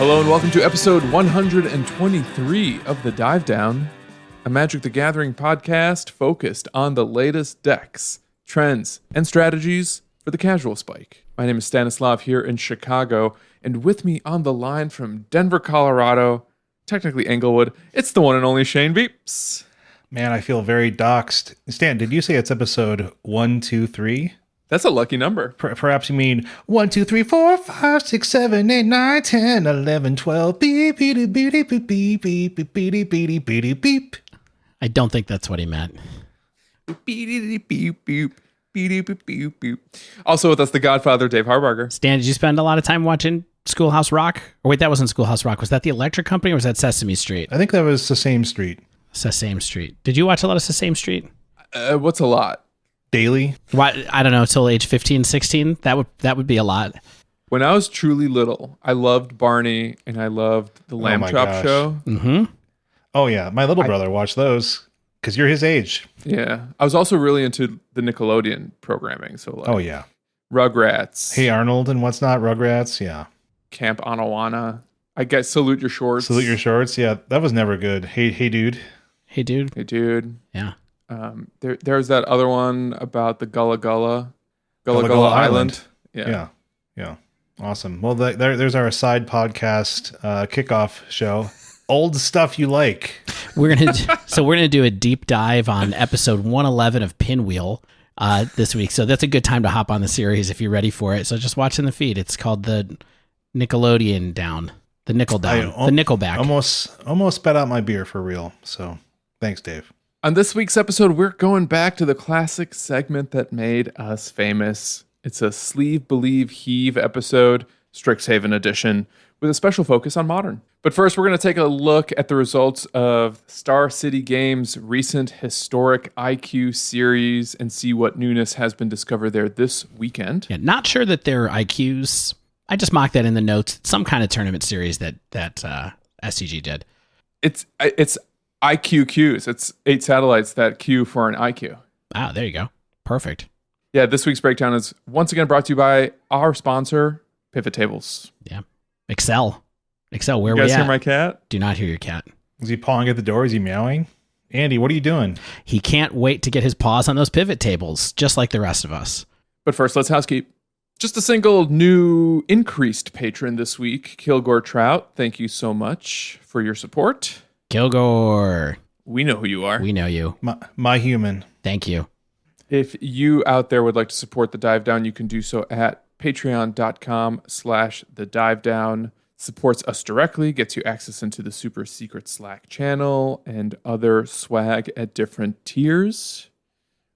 Hello and welcome to episode 123 of The Dive Down, a Magic the Gathering podcast focused on the latest decks, trends, and strategies for the casual spike. My name is Stanislav here in Chicago, and with me on the line from Denver, Colorado, technically Englewood, it's the one and only Shane Beeps. Man, I feel very doxxed. Stan, did you say it's episode 123? That's a lucky number. Perhaps you mean 1, 2, 3, 4, 5, 6, 7, 8, 9, 10, 11, 12. Beep, beep, beep, beep, beep, beep, beep, beep, beep, beep, beep, beep. I don't think that's what he meant. Also with us, the Godfather, Dave Harbarger. Stan, did you spend a lot of time watching Schoolhouse Rock? Or wait, that wasn't Schoolhouse Rock. Was that the Electric Company or was that Sesame Street? I think that was the same street. Sesame Street. Did you watch a lot of Sesame Street? What's a lot? Daily? Why, I don't know, till age 15, 16? That would be a lot. When I was truly little, I loved Barney and I loved the Lamb Chop Show. Mm-hmm. Oh, yeah. My little brother watched those because you're his age. Yeah. I was also really into the Nickelodeon programming. So like, oh, yeah. Rugrats. Hey Arnold and what's not, Rugrats, yeah. Camp Anawana. I guess Salute Your Shorts. Salute Your Shorts, yeah. That was never good. Hey Dude. Hey, dude. Hey, dude. Yeah. There's that other one about the Gullah Gullah Island. Yeah. Awesome. Well, there's our side podcast kickoff show. Old stuff you like. We're gonna do a deep dive on episode 111 of Pinwheel this week. So that's a good time to hop on the series if you're ready for it. So just watch in the feed. It's called the Nickelodeon Down, the Nickel Down, the Nickelback. Almost spat out my beer for real. So thanks, Dave. On this week's episode, we're going back to the classic segment that made us famous. It's a Sleeve Believe Heave episode, Strixhaven edition, with a special focus on Modern. But first, we're going to take a look at the results of Star City Games' recent historic IQ series and see what newness has been discovered there this weekend. Yeah, not sure that they're IQs. I just mocked that in the notes. It's some kind of tournament series that SCG did. It's IQQs. It's 8 satellites that queue for an IQ. Ah, there you go. Perfect. Yeah, this week's breakdown is once again brought to you by our sponsor, Pivot Tables. Yeah. Excel, where you we guys at? hear my cat? Do not hear your cat. Is he pawing at the door? Is he meowing? Andy, what are you doing? He can't wait to get his paws on those pivot tables, just like the rest of us. But first, let's housekeep. Just a single new increased patron this week, Kilgore Trout. Thank you so much for your support. Kilgore. We know who you are. We know you. My human. Thank you. If you out there would like to support The Dive Down, you can do so at patreon.com/The Dive Down. Supports us directly, gets you access into the super secret Slack channel and other swag at different tiers.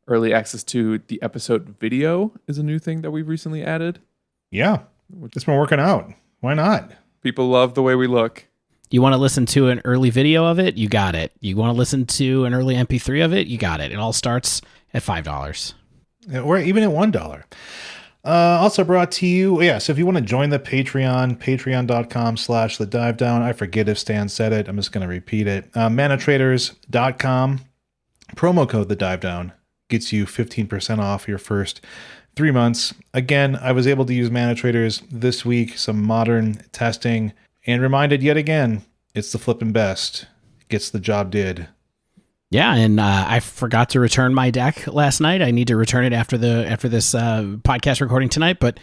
Early access to the episode video is a new thing that we've recently added. Yeah, it's been working out. Why not? People love the way we look. You want to listen to an early video of it? You got it. You want to listen to an early MP3 of it? You got it. It all starts at $5. Or even at $1. Also brought to you, so if you want to join the Patreon, patreon.com/The Dive Down. I forget if Stan said it. I'm just going to repeat it. Manatraders.com. Promo code The Dive Down gets you 15% off your first 3 months. Again, I was able to use ManaTraders this week, some modern testing, and reminded yet again, it's the flipping best. Gets the job did. Yeah, and I forgot to return my deck last night. I need to return it after this podcast recording tonight, but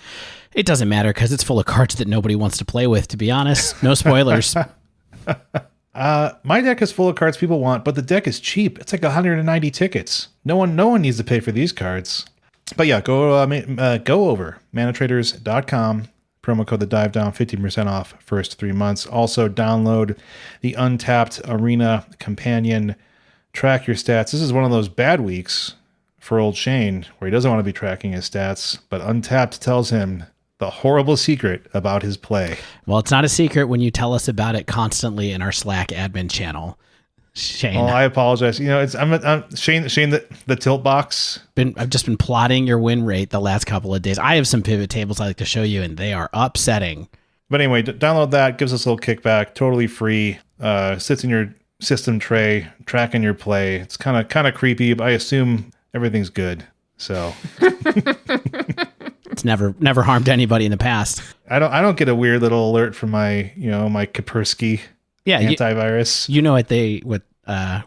it doesn't matter because it's full of cards that nobody wants to play with, to be honest. No spoilers. My deck is full of cards people want, but the deck is cheap. It's like 190 tickets. No one needs to pay for these cards. But yeah, go over manatraders.com. Promo code The Dive Down, 15% off first 3 months. Also download the Untapped Arena Companion. Track your stats. This is one of those bad weeks for old Shane where he doesn't want to be tracking his stats, but Untapped tells him the horrible secret about his play. Well, it's not a secret when you tell us about it constantly in our Slack admin channel. Shane. Oh, I apologize. I'm Shane the tilt box. I've just been plotting your win rate the last couple of days. I have some pivot tables I like to show you, and they are upsetting. But anyway, download that. Gives us a little kickback. Totally free. Sits in your system tray, tracking your play. It's kind of creepy, but I assume everything's good. So It's never harmed anybody in the past. I don't get a weird little alert from my my Kaspersky antivirus. You know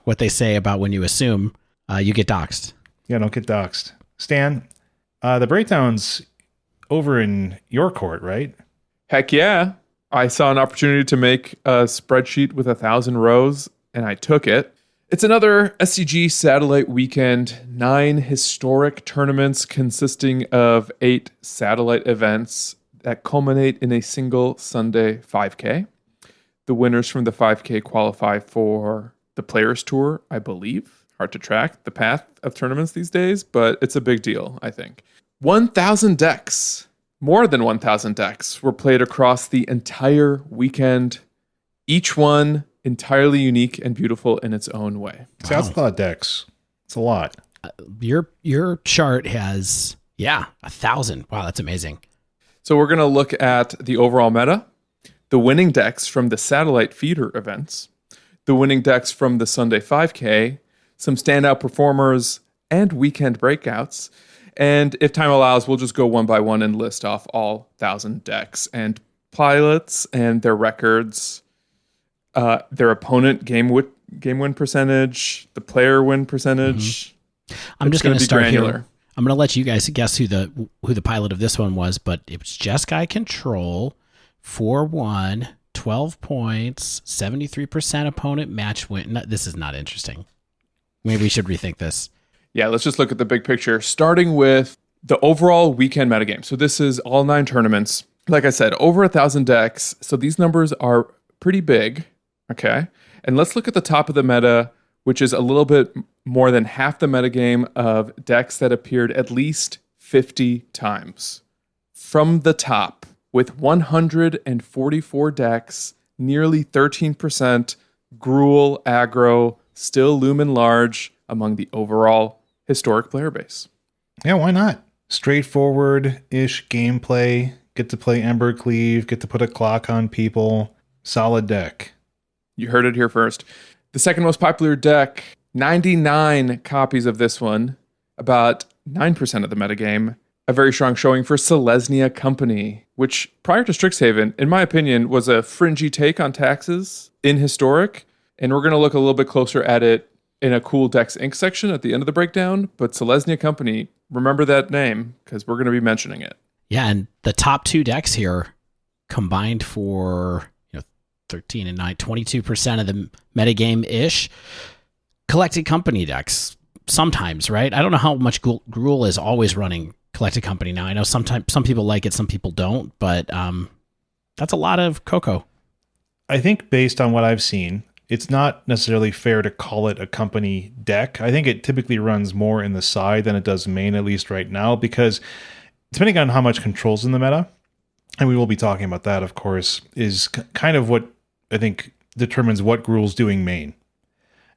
what they say about when you assume you get doxxed. Yeah, don't get doxxed. Stan, the breakdown's over in your court, right? Heck yeah. I saw an opportunity to make a spreadsheet with 1,000 rows, and I took it. It's another SCG Satellite weekend, 9 historic tournaments consisting of 8 satellite events that culminate in a single Sunday 5K. The winners from the 5K qualify for the Players Tour, I believe. Hard to track the path of tournaments these days, but it's a big deal, I think. 1,000 decks, more than 1,000 decks, were played across the entire weekend. Each one entirely unique and beautiful in its own way. So that's a lot of decks. It's a lot. Your chart has 1,000. Wow, that's amazing. So we're going to look at the overall meta, the winning decks from the satellite feeder events, the winning decks from the Sunday 5K, some standout performers, and weekend breakouts. And if time allows, we'll just go one by one and list off all 1,000 decks and pilots and their records, their opponent game win percentage, the player win percentage. I'm just going to start here. I'm going to let you guys guess who the pilot of this one was, but it was Jeskai Control, 4-1, 12 points, 73% opponent match win. No, this is not interesting. Maybe we should rethink this. Yeah, let's just look at the big picture, starting with the overall weekend metagame. So this is all 9 tournaments. Like I said, over 1,000 decks. So these numbers are pretty big. Okay. And let's look at the top of the meta, which is a little bit more than half the metagame of decks that appeared at least 50 times. From the top, with 144 decks, nearly 13%, Gruul aggro, still looming large among the overall historic player base. Yeah, why not? Straightforward-ish gameplay. Get to play Ember Cleave, get to put a clock on people. Solid deck. You heard it here first. The second most popular deck, 99 copies of this one, about 9% of the metagame. A very strong showing for Selesnya Company, which prior to Strixhaven, in my opinion, was a fringy take on taxes in Historic. And we're going to look a little bit closer at it in a Cool Decks Inc. section at the end of the breakdown. But Selesnya Company, remember that name because we're going to be mentioning it. Yeah, and the top 2 decks here combined for 13 and 9, 22% of the metagame-ish. Collected Company decks, sometimes, right? I don't know how much Gruul is always running Collected Company now. I know sometimes some people like it, some people don't, but that's a lot of cocoa. I think based on what I've seen, it's not necessarily fair to call it a company deck. I think it typically runs more in the side than it does main, at least right now, because depending on how much control's in the meta, and we will be talking about that, of course, is kind of what I think determines what Gruul's doing main.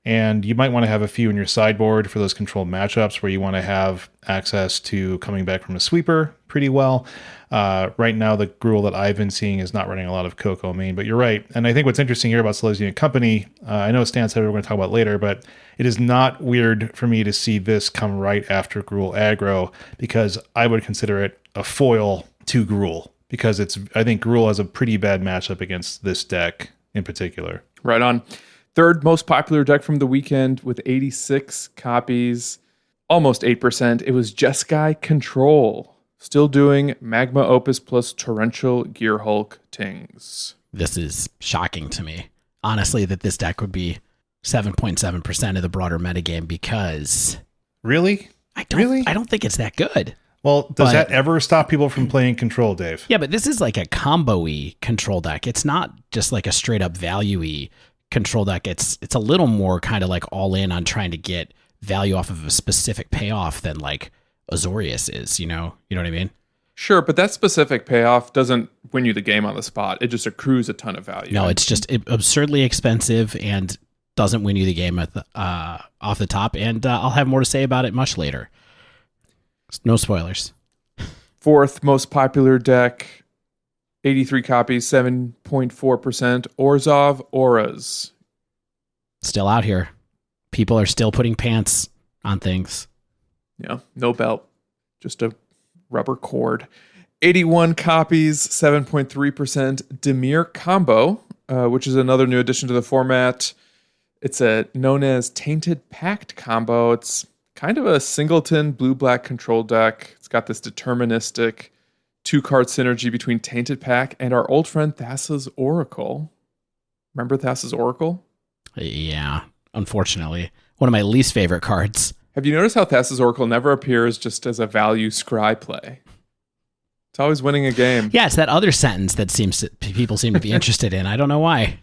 And you might want to have a few in your sideboard for those controlled matchups where you want to have access to coming back from a sweeper pretty well. Right now, the Gruul that I've been seeing is not running a lot of Coco main, but you're right. And I think what's interesting here about Selesnya Company, I know Stan said we're going to talk about later, but it is not weird for me to see this come right after Gruul aggro, because I would consider it a foil to Gruul, because I think Gruul has a pretty bad matchup against this deck in particular. Right on. Third most popular deck from the weekend with 86 copies, almost 8%. It was Jeskai Control, still doing Magma Opus plus Torrential Gearhulk Tings. This is shocking to me, honestly, that this deck would be 7.7% of the broader metagame, because... Really? I don't think it's that good. Well, does that ever stop people from playing Control, Dave? Yeah, but this is like a combo-y control deck. It's not just like a straight-up value-y control deck. It's a little more kind of like all in on trying to get value off of a specific payoff than like Azorius is, you know what I mean? Sure, but that specific payoff doesn't win you the game on the spot. It just accrues a ton of value. No, it's just absurdly expensive and doesn't win you the game off the top. And I'll have more to say about it much later. No spoilers. Fourth most popular deck, 83 copies, 7.4%. Orzhov Auras. Still out here. People are still putting pants on things. Yeah, no belt. Just a rubber cord. 81 copies, 7.3%. Dimir Combo, which is another new addition to the format. It's known as Tainted Pact combo. It's kind of a singleton blue-black control deck. It's got this deterministic 2-card synergy between Tainted Pact and our old friend Thassa's Oracle. Remember Thassa's Oracle? Yeah, unfortunately. One of my least favorite cards. Have you noticed how Thassa's Oracle never appears just as a value scry play? It's always winning a game. Yeah, it's that other sentence that people seem to be interested in. I don't know why.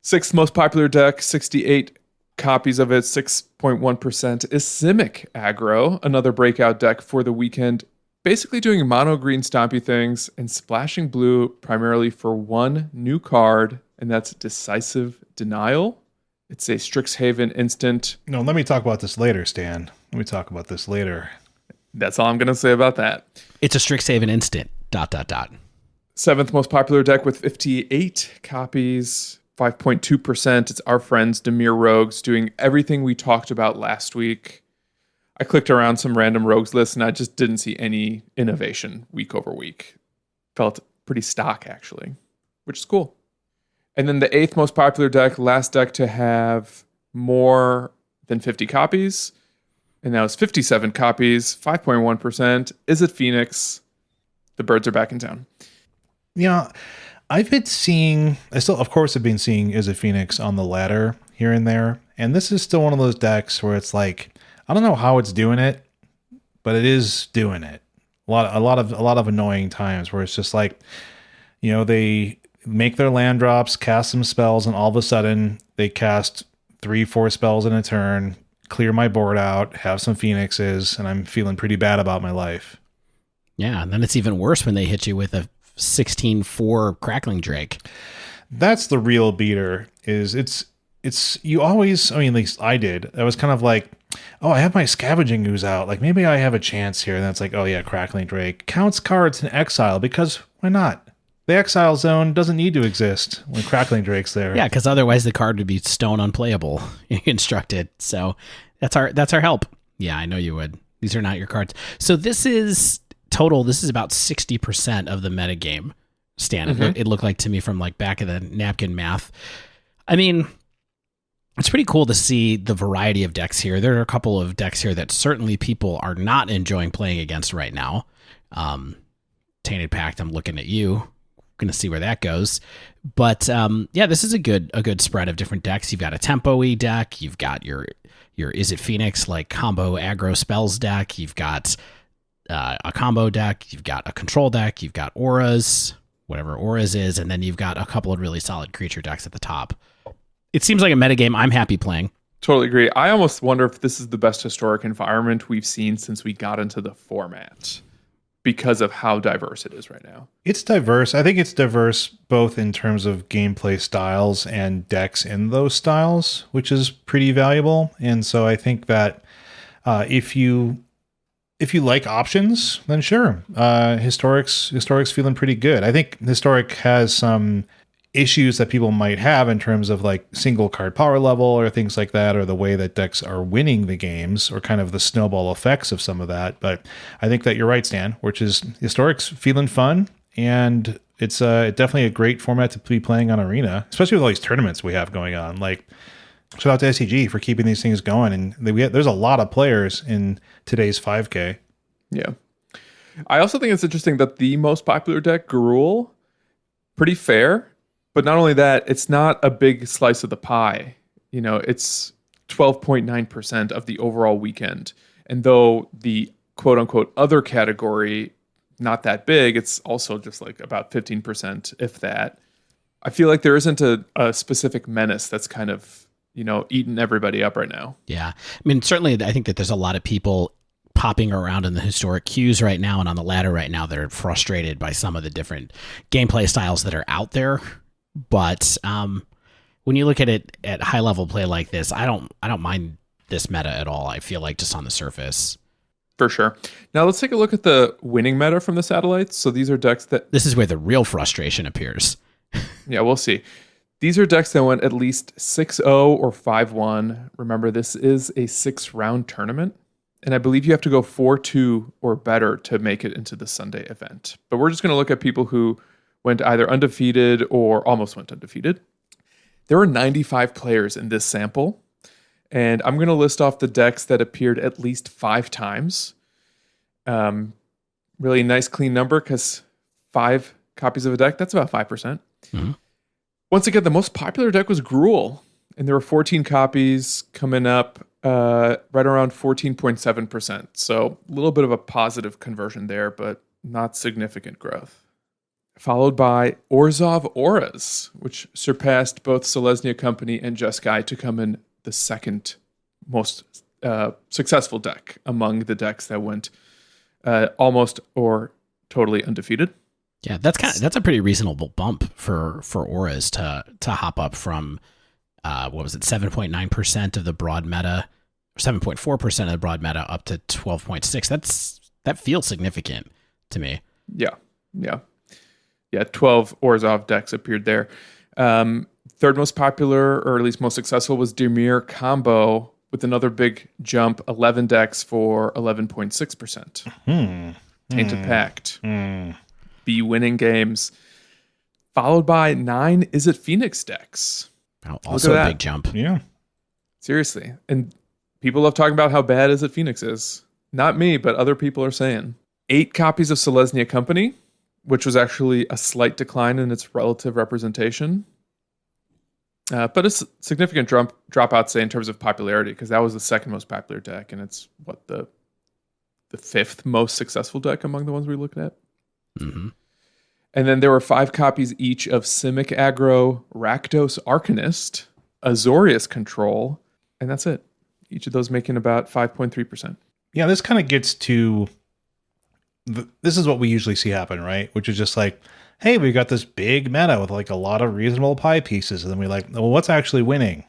6th most popular deck, 68 copies of it, 6.1%, is Simic Aggro, another breakout deck for the weekend. Basically doing mono green stompy things and splashing blue primarily for one new card, and that's Decisive Denial. It's a Strixhaven instant. No, let me talk about this later, Stan. Let me talk about this later. That's all I'm going to say about that. It's a Strixhaven instant, ... 7th most popular deck with 58 copies, 5.2%. It's our friends Dimir Rogues doing everything we talked about last week. I clicked around some random Rogues lists and I just didn't see any innovation week over week. Felt pretty stock, actually, which is cool. And then the 8th most popular deck, last deck to have more than 50 copies, and that was 57 copies, 5.1%. Is it Phoenix? The birds are back in town. Yeah, I've been seeing, I still, of course, have been seeing Is it Phoenix on the ladder here and there. And this is still one of those decks where it's like, I don't know how it's doing it, but it is doing it. A lot of annoying times where it's just like, you know, they make their land drops, cast some spells, and all of a sudden they cast 3-4 spells in a turn, clear my board out, have some Phoenixes, and I'm feeling pretty bad about my life. Yeah, and then it's even worse when they hit you with a 16-4 Crackling Drake. That's the real beater. It's you always, I mean, at least I did. I was kind of like, oh, I have my Scavenging Ooze out. Like, maybe I have a chance here. And that's like, oh yeah, Crackling Drake. Counts cards in exile because why not? The exile zone doesn't need to exist when Crackling Drake's there. Yeah, because otherwise the card would be stone unplayable constructed. So that's our help. Yeah, I know you would. These are not your cards. So this is total. This is about 60% of the metagame. Stan, it looked like to me from like back of the napkin math. I mean, it's pretty cool to see the variety of decks here. There are a couple of decks here that certainly people are not enjoying playing against right now. Tainted Pact, I'm looking at you. Going to see where that goes. But yeah, this is a good spread of different decks. You've got a tempo-y deck. You've got your Is it Phoenix like combo aggro spells deck. You've got a combo deck. You've got a control deck. You've got auras, whatever auras is, and then you've got a couple of really solid creature decks at the top. It seems like a metagame I'm happy playing. Totally agree. I almost wonder if this is the best historic environment we've seen since we got into the format, because of how diverse it is right now. It's diverse. I think it's diverse both in terms of gameplay styles and decks in those styles, which is pretty valuable. And so I think that if you like options, then sure. Historic's feeling pretty good. I think Historic has some issues that people might have in terms of like single card power level or things like that, or the way that decks are winning the games, or kind of the snowball effects of some of that. But I think that you're right, Stan, which is Historic's feeling fun, and it's definitely a great format to be playing on Arena, especially with all these tournaments we have going on. Like, shout out to SCG for keeping these things going, and there's a lot of players in today's 5K. Yeah. I also think it's interesting that the most popular deck, Gruul, pretty fair. But not only that, it's not a big slice of the pie. You know, it's 12.9% of the overall weekend. And though the quote unquote other category, not that big, it's also just like about 15%, if that. I feel like there isn't a specific menace that's kind of, you know, eating everybody up right now. Yeah. I mean, certainly I think that there's a lot of people popping around in the historic queues right now and on the ladder right now that are frustrated by some of the different gameplay styles that are out there. But when you look at it at high level play like this, I don't mind this meta at all. I feel like just on the surface. For sure. Now let's take a look at the winning meta from the satellites. So these are decks that... This is where the real frustration appears. Yeah, we'll see. These are decks that went at least 6-0 or 5-1. Remember, this is a 6-round tournament. And I believe you have to go 4-2 or better to make it into the Sunday event. But we're just going to look at people who went either undefeated or almost went undefeated. There were 95 players in this sample. And I'm going to list off the decks that appeared at least 5 times. Really nice, clean number because 5 copies of a deck, that's about 5%. Mm-hmm. Once again, the most popular deck was Gruul. And there were 14 copies coming up right around 14.7%. So a little bit of a positive conversion there, but not significant growth. Followed by Orzhov Auras, which surpassed both Selesnya Company and Jeskai to come in the second most successful deck among the decks that went almost or totally undefeated. Yeah, that's a pretty reasonable bump for Auras to hop up from 7.9% of the broad meta, 7.4% of the broad meta up to 12.6. That feels significant to me. Yeah. 12 Orzhov decks appeared there. Third most popular, or at least most successful, was Dimir Combo with another big jump, 11 decks for 11.6%. Tainted Pact. Be winning games. Followed by 9 Is It Phoenix decks. Also a big jump. Yeah. Seriously. And people love talking about how bad Is It Phoenix is. Not me, but other people are saying. 8 copies of Selesnya Company, which was actually a slight decline in its relative representation. But a significant dropout, say, in terms of popularity, because that was the second most popular deck, and it's, the 5th most successful deck among the ones we looked at. Mm-hmm. And then there were 5 copies each of Simic Aggro, Rakdos Arcanist, Azorius Control, and that's it. Each of those making about 5.3%. Yeah, this kind of gets to... This is what we usually see happen, right? Which is just like, hey, we got this big meta with like a lot of reasonable pie pieces. And then we like, well, what's actually winning?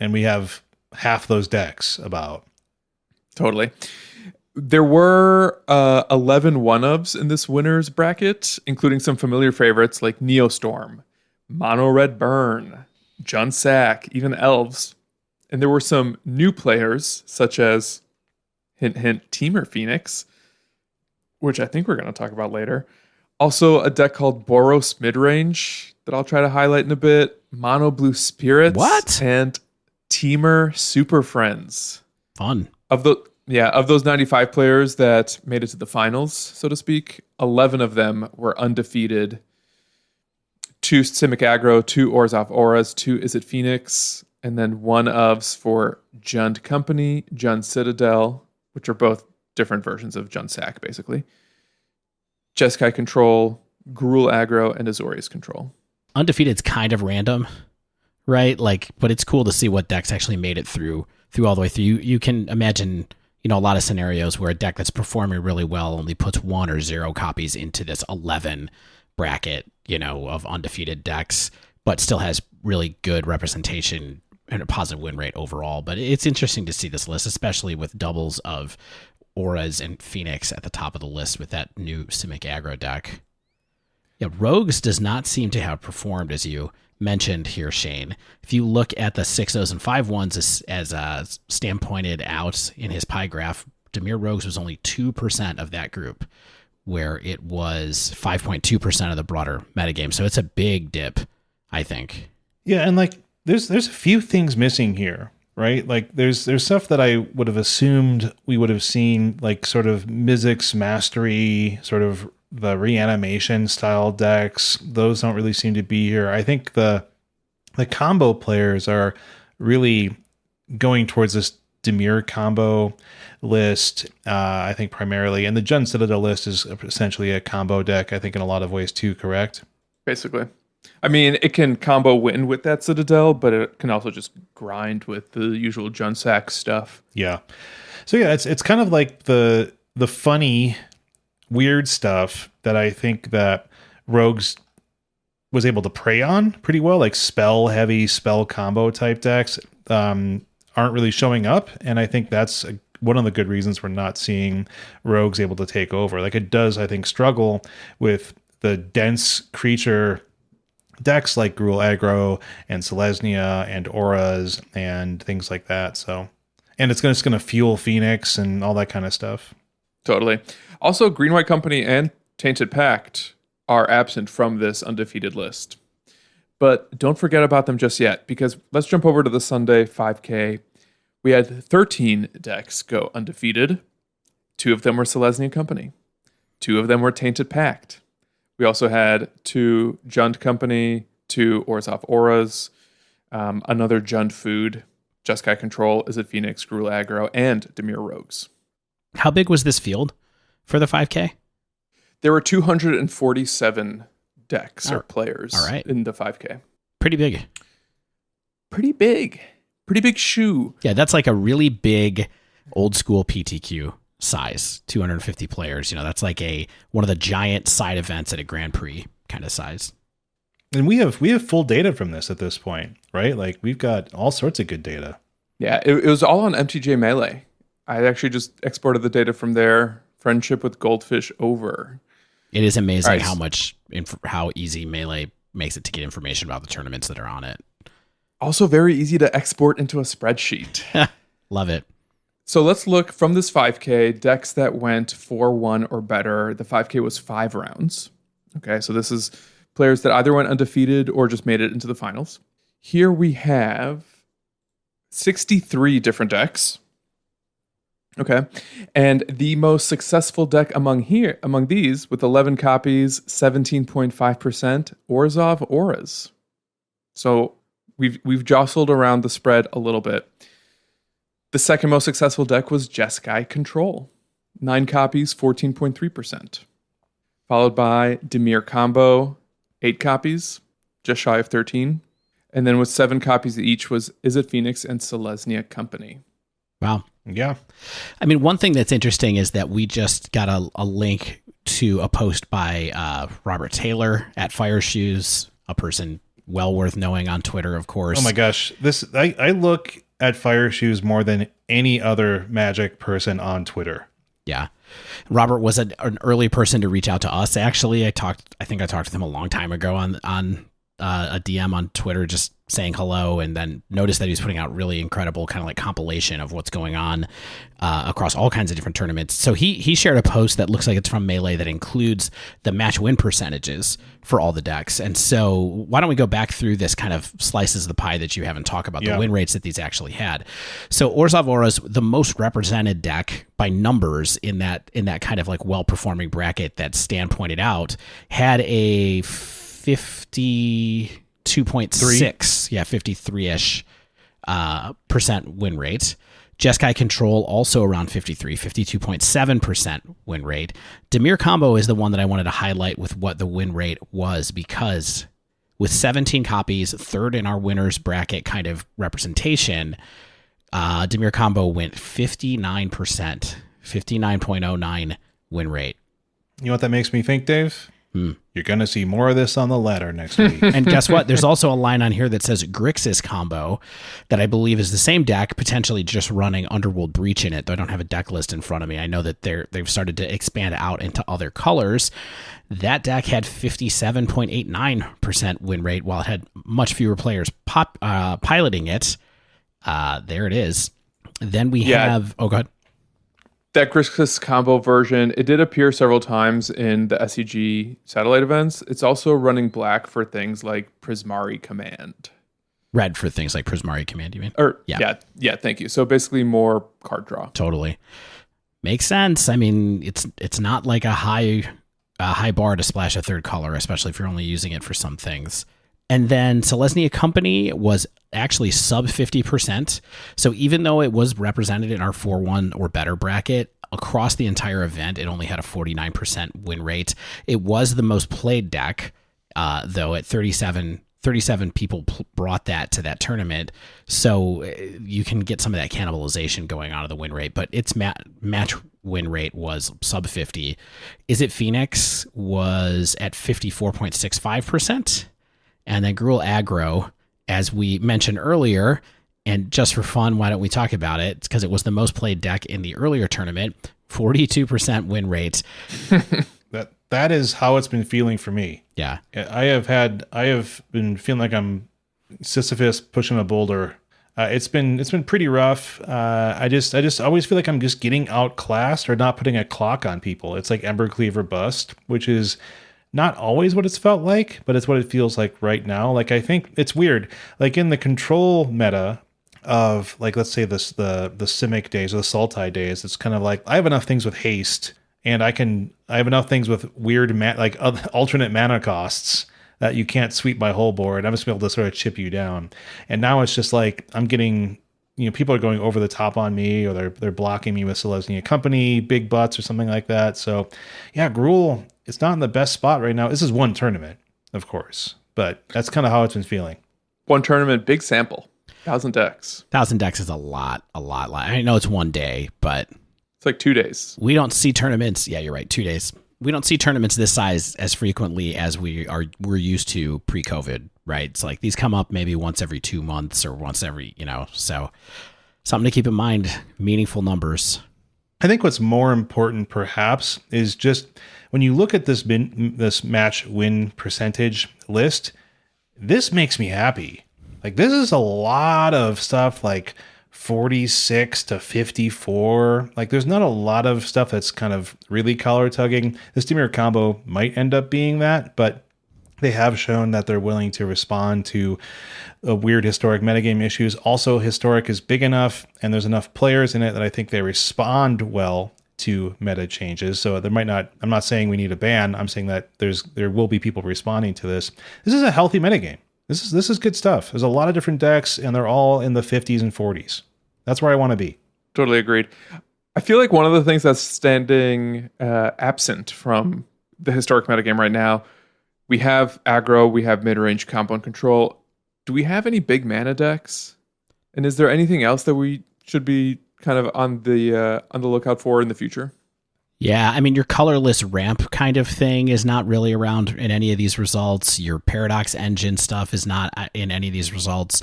And we have half those decks about. Totally. There were 11 one-ofs in this winner's bracket, including some familiar favorites like Neostorm, Mono Red Burn, Junsack, even Elves. And there were some new players, such as, hint, hint, Temur Phoenix, which I think we're going to talk about later. Also, a deck called Boros Midrange that I'll try to highlight in a bit. Mono Blue Spirits. What? And Temur Superfriends. Fun. Of those 95 players that made it to the finals, so to speak, 11 of them were undefeated. 2 Simic Aggro, 2 Orzhov Auras, 2 Is It Phoenix, and then 1 ofs for Jund Company, Jund Citadel, which are both different versions of Junsack, basically. Jeskai Control, Gruul Aggro, and Azorius Control. Undefeated's kind of random, right? Like, but it's cool to see what decks actually made it through all the way through. You can imagine, a lot of scenarios where a deck that's performing really well only puts 1 or 0 copies into this 11 bracket, of undefeated decks, but still has really good representation and a positive win rate overall. But it's interesting to see this list, especially with doubles of Auras and Phoenix at the top of the list with that new Simic Aggro deck. Yeah, Rogues does not seem to have performed as you mentioned here, Shane. If you look at the 6-0s and 5-1s as Stan pointed out in his pie graph, Dimir Rogues was only 2% of that group, where it was 5.2% of the broader metagame. So it's a big dip, I think. Yeah, and like there's a few things missing here. Right? Like there's stuff that I would have assumed we would have seen, like sort of Mizzix Mastery, sort of the reanimation style decks. Those don't really seem to be here. I think the combo players are really going towards this Dimir combo list, I think primarily. And the Jund Citadel list is essentially a combo deck, I think in a lot of ways too, correct? Basically. I mean, it can combo win with that Citadel, but it can also just grind with the usual Junsack stuff. Yeah. So yeah, it's kind of like the funny, weird stuff that I think that Rogues was able to prey on pretty well, like spell heavy, spell combo type decks aren't really showing up. And I think that's one of the good reasons we're not seeing Rogues able to take over. Like it does, I think, struggle with the dense creature decks like Gruul Aggro and Selesnya and Auras and things like that. So, And it's just going to fuel Phoenix and all that kind of stuff. Totally. Also, Green White Company and Tainted Pact are absent from this undefeated list. But don't forget about them just yet, because let's jump over to the Sunday 5K. We had 13 decks go undefeated. 2 of them were Selesnya Company. 2 of them were Tainted Pact. We also had 2 Jund Company, 2 Orzhov Auras, another Jund Food, Jeskai Control, Is It Phoenix, Gruul Aggro, and Dimir Rogues. How big was this field for the 5K? There were 247 decks or players in the 5K. Pretty big. Pretty big. Pretty big shoe. Yeah, that's like a really big old school PTQ size, 250 players. You know, that's like one of the giant side events at a Grand Prix kind of size. And we have full data from this at this point, right? Like we've got all sorts of good data. Yeah, it was all on MTJ Melee. I actually just exported the data from their friendship with Goldfish over. It is amazing how easy Melee makes it to get information about the tournaments that are on it. Also very easy to export into a spreadsheet. Love it. So let's look from this 5K, decks that went 4-1 or better. The 5K was 5 rounds. Okay, so this is players that either went undefeated or just made it into the finals. Here we have 63 different decks. Okay, and the most successful deck among these, with 11 copies, 17.5%, Orzhov Auras. So we've jostled around the spread a little bit. The second most successful deck was Jeskai Control, 9 copies, 14.3%, followed by Dimir Combo, 8 copies, just shy of 13, and then with 7 copies each was Is It Phoenix and Selesnya Company. Wow. Yeah. I mean, one thing that's interesting is that we just got a link to a post by Robert Taylor at Fire Shoes, a person well worth knowing on Twitter, of course. Oh my gosh. I look at Fire Shoes more than any other Magic person on Twitter. Yeah. Robert was an early person to reach out to us. Actually, I think I talked to him a long time ago on a DM on Twitter, just saying hello, and then noticed that he was putting out really incredible kind of like compilation of what's going on across all kinds of different tournaments. So he shared a post that looks like it's from Melee that includes the match win percentages for all the decks. And so why don't we go back through this kind of slices of the pie that you haven't talked about, the win rates that these actually had. So Orzhov Auras, the most represented deck by numbers in that kind of like well-performing bracket that Stan pointed out, had a 52.6, 53-ish percent win rate. Jeskai Control also around 52.7% win rate. Dimir Combo is the one that I wanted to highlight with what the win rate was, because with 17 copies, third in our winners bracket kind of representation, Dimir Combo went 59%, 59.09 win rate. You know what that makes me think, Dave? You're going to see more of this on the ladder next week. And guess what? There's also a line on here that says Grixis Combo that I believe is the same deck, potentially just running Underworld Breach in it, though I don't have a deck list in front of me. I know that they've started to expand out into other colors. That deck had 57.89% win rate, while it had much fewer players piloting it. There it is. Then we have... Oh, go ahead. That Grixis combo version, it did appear several times in the SCG Satellite events. It's also running black for things like Prismari Command. Red for things like Prismari Command, you mean? Yeah, thank you. So basically more card draw. Totally. Makes sense. I mean, it's not like a high bar to splash a third color, especially if you're only using it for some things. And then Selesnya Company was actually sub 50%. So even though it was represented in our 4-1 or better bracket, across the entire event, it only had a 49% win rate. It was the most played deck, though, at 37 people brought that to that tournament. So you can get some of that cannibalization going on of the win rate, but its match win rate was sub 50. Is It Phoenix was at 54.65%. And then Gruul Aggro, as we mentioned earlier, and just for fun, why don't we talk about it? It's because it was the most played deck in the earlier tournament, 42% win rate. That is how it's been feeling for me. Yeah. I have been feeling like I'm Sisyphus pushing a boulder It's been pretty rough. I just always feel like I'm just getting outclassed or not putting a clock on people. It's like Embercleave or bust, which is not always what it's felt like, but it's what it feels like right now. Like, I think it's weird. Like in the control meta of, like, let's say the Simic days or the Sultai days, it's kind of like I have enough things with haste, and I have enough things with weird alternate mana costs that you can't sweep my whole board. I'm just able to sort of chip you down. And now it's just like I'm getting, people are going over the top on me, or they're blocking me with Selesnya Company, big butts or something like that. So yeah, Gruul, it's not in the best spot right now. This is one tournament, of course, but that's kind of how it's been feeling. One tournament, big sample, 1,000 decks. 1,000 decks is a lot. I know it's one day, but it's like 2 days. We don't see tournaments. Yeah, you're right. 2 days. We don't see tournaments this size as frequently as we're used to pre-COVID, right? It's like these come up maybe once every 2 months or once every, so something to keep in mind, meaningful numbers. I think what's more important perhaps is just when you look at this match win percentage list, this makes me happy. Like, this is a lot of stuff like 46 to 54. Like, there's not a lot of stuff that's kind of really collar tugging. This Temur combo might end up being that, but they have shown that they're willing to respond to weird historic metagame issues. Also, historic is big enough and there's enough players in it that I think they respond well to meta changes. So there might not, I'm not saying we need a ban. I'm saying that there will be people responding to this. This is a healthy metagame. This is good stuff. There's a lot of different decks and they're all in the 50s and 40s. That's where I want to be. Totally agreed. I feel like one of the things that's standing absent from the historic metagame right now, we have aggro, we have mid-range combo and control. Do we have any big mana decks? And is there anything else that we should be kind of on the lookout for in the future? Yeah, I mean, your colorless ramp kind of thing is not really around in any of these results. Your Paradox Engine stuff is not in any of these results.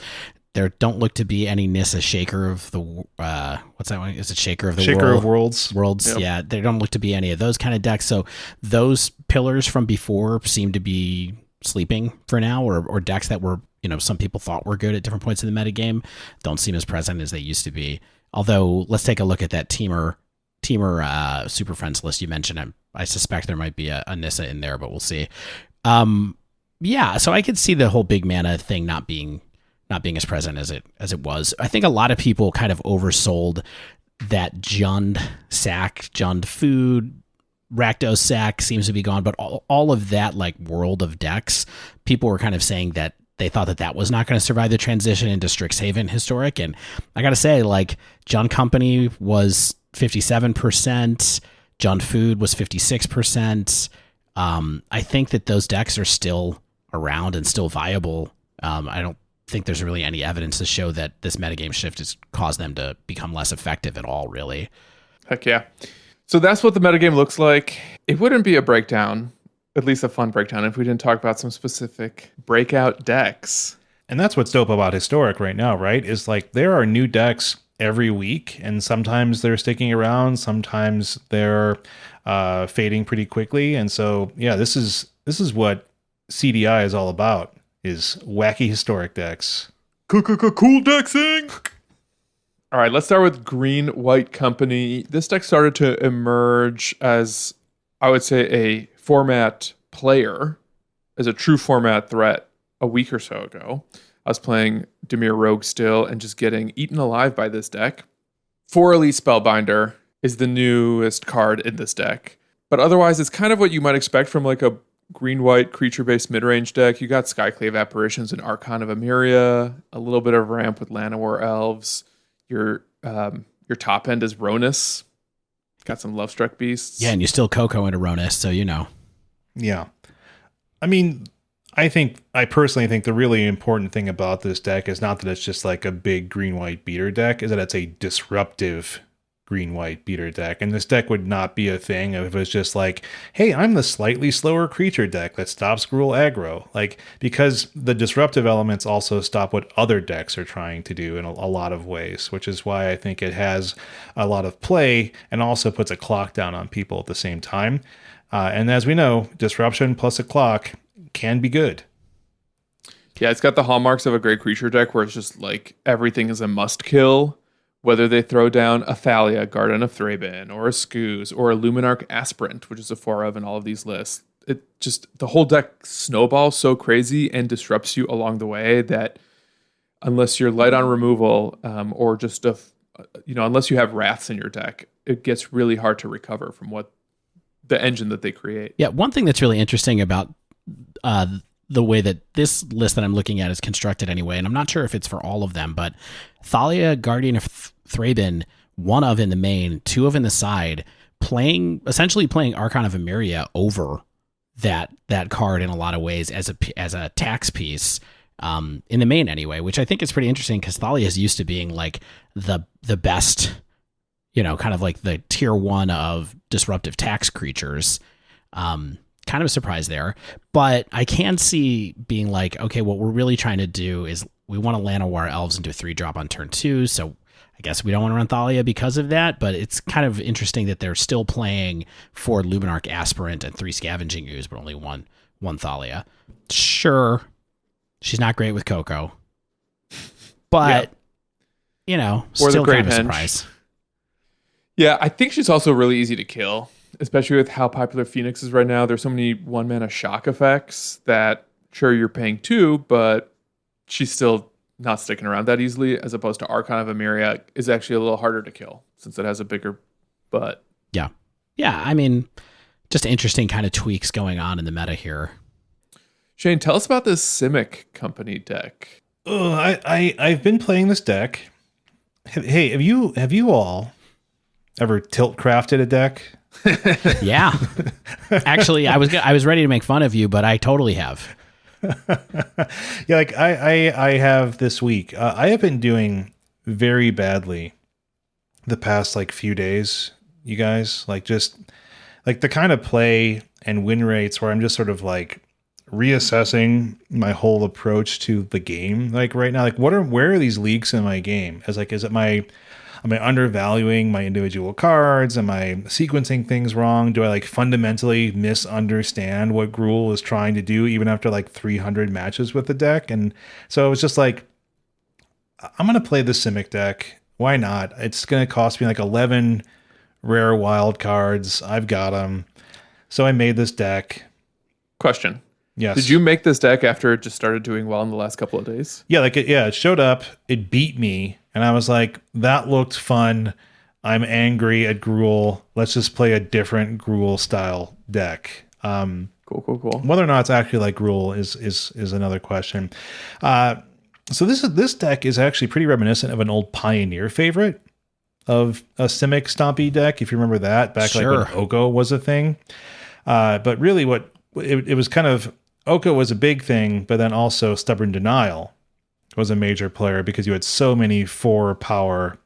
There don't look to be any Nissa Shaker of the what's that one? Is it Shaker of the Shaker World? of Worlds? Worlds, Yep. Yeah. There don't look to be any of those kind of decks. So those pillars from before seem to be sleeping for now, or decks that were, some people thought were good at different points in the metagame don't seem as present as they used to be. Although, let's take a look at that Temur Superfriends list you mentioned. I suspect there might be a Nissa in there, but we'll see. Yeah, so I could see the whole big mana thing not being as present as it was. I think a lot of people kind of oversold that Jund sack, Jund food, Rakdos sack seems to be gone, but all of that, like, world of decks, people were kind of saying that they thought that was not going to survive the transition into Strixhaven historic. And I got to say, like, Jund Company was 57%, Jund Food was 56%. I think that those decks are still around and still viable. I don't think there's really any evidence to show that this metagame shift has caused them to become less effective at all, really. Heck yeah. So that's what the metagame looks like. It wouldn't be a breakdown, at least a fun breakdown, if we didn't talk about some specific breakout decks. And that's what's dope about Historic right now, right? Is like there are new decks every week, and sometimes they're sticking around, sometimes they're fading pretty quickly. And so, yeah, this is what CDI is all about, is wacky historic decks. Cool dexing! All right, let's start with Green-White Company. This deck started to emerge as, I would say, a format player, as a true format threat a week or so ago. I was playing Dimir Rogue still and just getting eaten alive by this deck. 4 Elite Spellbinder is the newest card in this deck. But otherwise, it's kind of what you might expect from like a green-white creature-based mid-range deck. You got Skyclave Apparitions and Archon of Emeria, a little bit of ramp with Llanowar Elves. Your top end is Ronus. Got some Lovestruck Beasts. Yeah, and you still Coco into Ronus, so you know. Yeah. I mean, I personally think the really important thing about this deck is not that it's just like a big green-white beater deck, is that it's a disruptive green-white beater deck. And this deck would not be a thing if it was just like, hey, I'm the slightly slower creature deck that stops Gruul aggro. Like, because the disruptive elements also stop what other decks are trying to do in a lot of ways, which is why I think it has a lot of play and also puts a clock down on people at the same time. And as we know, disruption plus a clock can be good. Yeah, it's got the hallmarks of a great creature deck where it's just like everything is a must kill. Whether they throw down a Thalia, Guardian of Thraben, or a Skooz, or a Luminarch Aspirant, which is a 4 of in all of these lists. It just, the whole deck snowballs so crazy and disrupts you along the way that unless you're light on removal, or just unless you have Wraths in your deck, it gets really hard to recover from what the engine that they create. Yeah, one thing that's really interesting about the way that this list that I'm looking at is constructed anyway, and I'm not sure if it's for all of them, but Thalia, Guardian of Thraben, 1 of in the main, 2 of in the side, essentially playing Archon of Emeria over that card in a lot of ways as a tax piece, in the main anyway, which I think is pretty interesting because Thalia is used to being like the best, kind of like the tier 1 of disruptive tax creatures. Kind of a surprise there, but I can see being like, okay, what we're really trying to do is we want to Llanowar Elves into a 3-drop on turn 2, so I guess we don't want to run Thalia because of that, but it's kind of interesting that they're still playing 4 Luminarch Aspirant and 3 Scavenging Ooze, but only one Thalia. Sure, she's not great with Coco, but, or still the Great kind of a Henge. surprise. Yeah, I think she's also really easy to kill, especially with how popular Phoenix is right now. There's so many 1-mana shock effects that, sure, you're paying 2, but she's still not sticking around that easily, as opposed to Archon of Emeria is actually a little harder to kill since it has a bigger butt. Yeah. Yeah, I mean, just interesting kind of tweaks going on in the meta here. Shane, tell us about this Simic Company deck. Oh, I've been playing this deck. Hey, have you all ever tilt crafted a deck? Yeah. Actually, I was ready to make fun of you, but I totally have. Yeah, like I have this week. I have been doing very badly the past few days, you guys. Just the kind of play and win rates where I'm just sort of reassessing my whole approach to the game. Right now, where are these leaks in my game? Am I undervaluing my individual cards? Am I sequencing things wrong? Do I fundamentally misunderstand what Gruul is trying to do even after 300 matches with the deck? And so it's just I'm going to play the Simic deck. Why not? It's going to cost me 11 rare wild cards. I've got them. So I made this deck. Question. Yes. Did you make this deck after it just started doing well in the last couple of days? Yeah, it showed up, it beat me, and I was like, that looked fun. I'm angry at Gruul. Let's just play a different Gruul style deck. Cool. Whether or not it's actually like Gruul is another question. So this deck is actually pretty reminiscent of an old Pioneer favorite of a Simic Stompy deck, if you remember that, back Sure. when Oko was a thing. But really it was kind of, Oko was a big thing, but then also Stubborn Denial was a major player because you had so many 4-power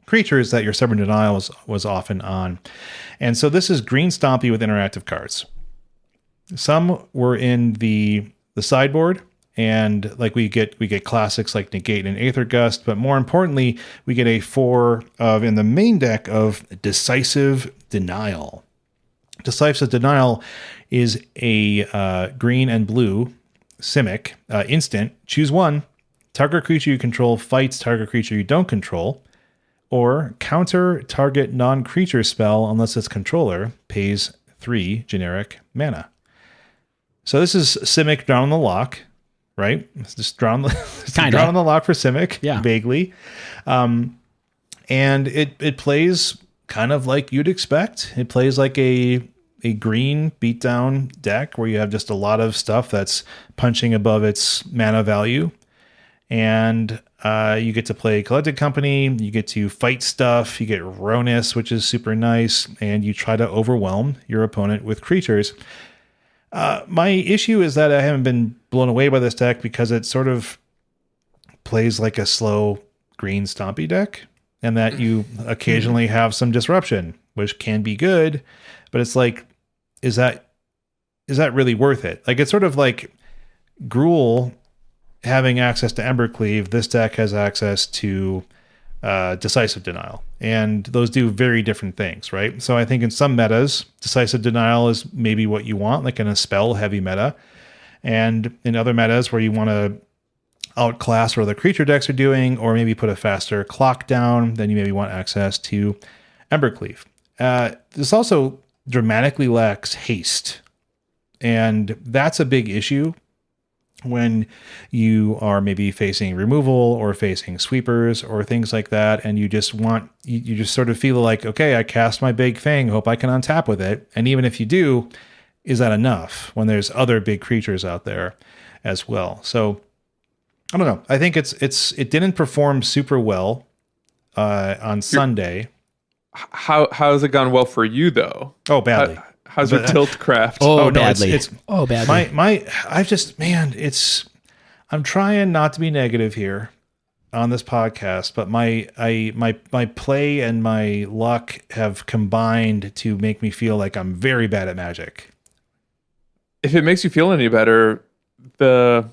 creatures that your Stubborn Denial was often on. And so this is green Stompy with interactive cards. Some were in the sideboard, and we get classics like Negate and Aether Gust, but more importantly, we get a 4 of in the main deck of Decisive Denial. Decisive Denial is a green and blue Simic instant. Choose one. Target creature you control fights target creature you don't control, or counter target non-creature spell unless its controller pays 3 generic mana. So this is Simic Drown on the Lock, right? It's just Drown on the Lock for Simic, yeah. Vaguely. And it plays kind of like you'd expect. It plays like a green beatdown deck where you have just a lot of stuff that's punching above its mana value. And you get to play Collected Company, you get to fight stuff, you get Ronus, which is super nice, and you try to overwhelm your opponent with creatures. My issue is that I haven't been blown away by this deck because it sort of plays like a slow green Stompy deck, and that you occasionally have some disruption, which can be good, but it's is that really worth it? It's sort of like Gruul having access to Embercleave. This deck has access to Decisive Denial, and those do very different things, right? So I think in some metas, Decisive Denial is maybe what you want, like in a spell heavy meta, And in other metas where you want to outclass what other creature decks are doing, or maybe put a faster clock down, then you maybe want access to Embercleave. This also dramatically lacks haste. And that's a big issue when you are maybe facing removal or facing sweepers or things like that, and you just sort of feel like, okay, I cast my big thing, hope I can untap with it. And even if you do, is that enough when there's other big creatures out there as well? So I don't know. I think it didn't perform super well on Sunday. How has it gone well for you though? Oh, badly. How's your tilt craft? Oh, no, badly. Badly. I'm trying not to be negative here on this podcast, but my play and my luck have combined to make me feel like I'm very bad at Magic. If it makes you feel any better, the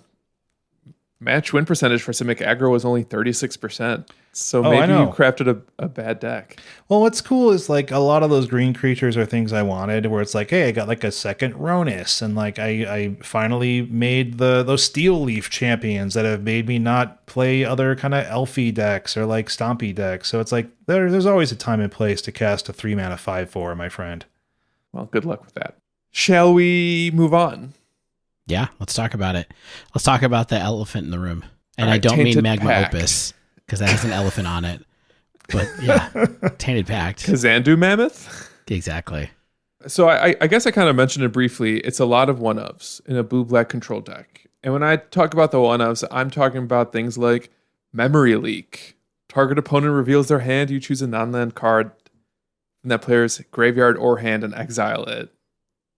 match win percentage for Simic aggro was only 36%. So maybe you crafted a bad deck. Well, what's cool is like a lot of those green creatures are things I wanted, where it's like, hey, I got like a second Ronus, and like I finally made those Steel Leaf champions that have made me not play other kind of elfy decks or like stompy decks. So it's like there's always a time and place to cast a 3-mana 5/4, my friend. Well, good luck with that. Shall we move on? Yeah, let's talk about it. Let's talk about the elephant in the room. And right, I don't mean Tainted Magma Pact. Opus, because that has an elephant on it. But yeah, Tainted Pact. Kazandu Mammoth? Exactly. So I guess I kind of mentioned it briefly. It's a lot of one-ofs in a blue-black control deck. And when I talk about the one-ofs, I'm talking about things like Memory Leak. Target opponent reveals their hand. You choose a non-land card in that player's graveyard or hand and exile it.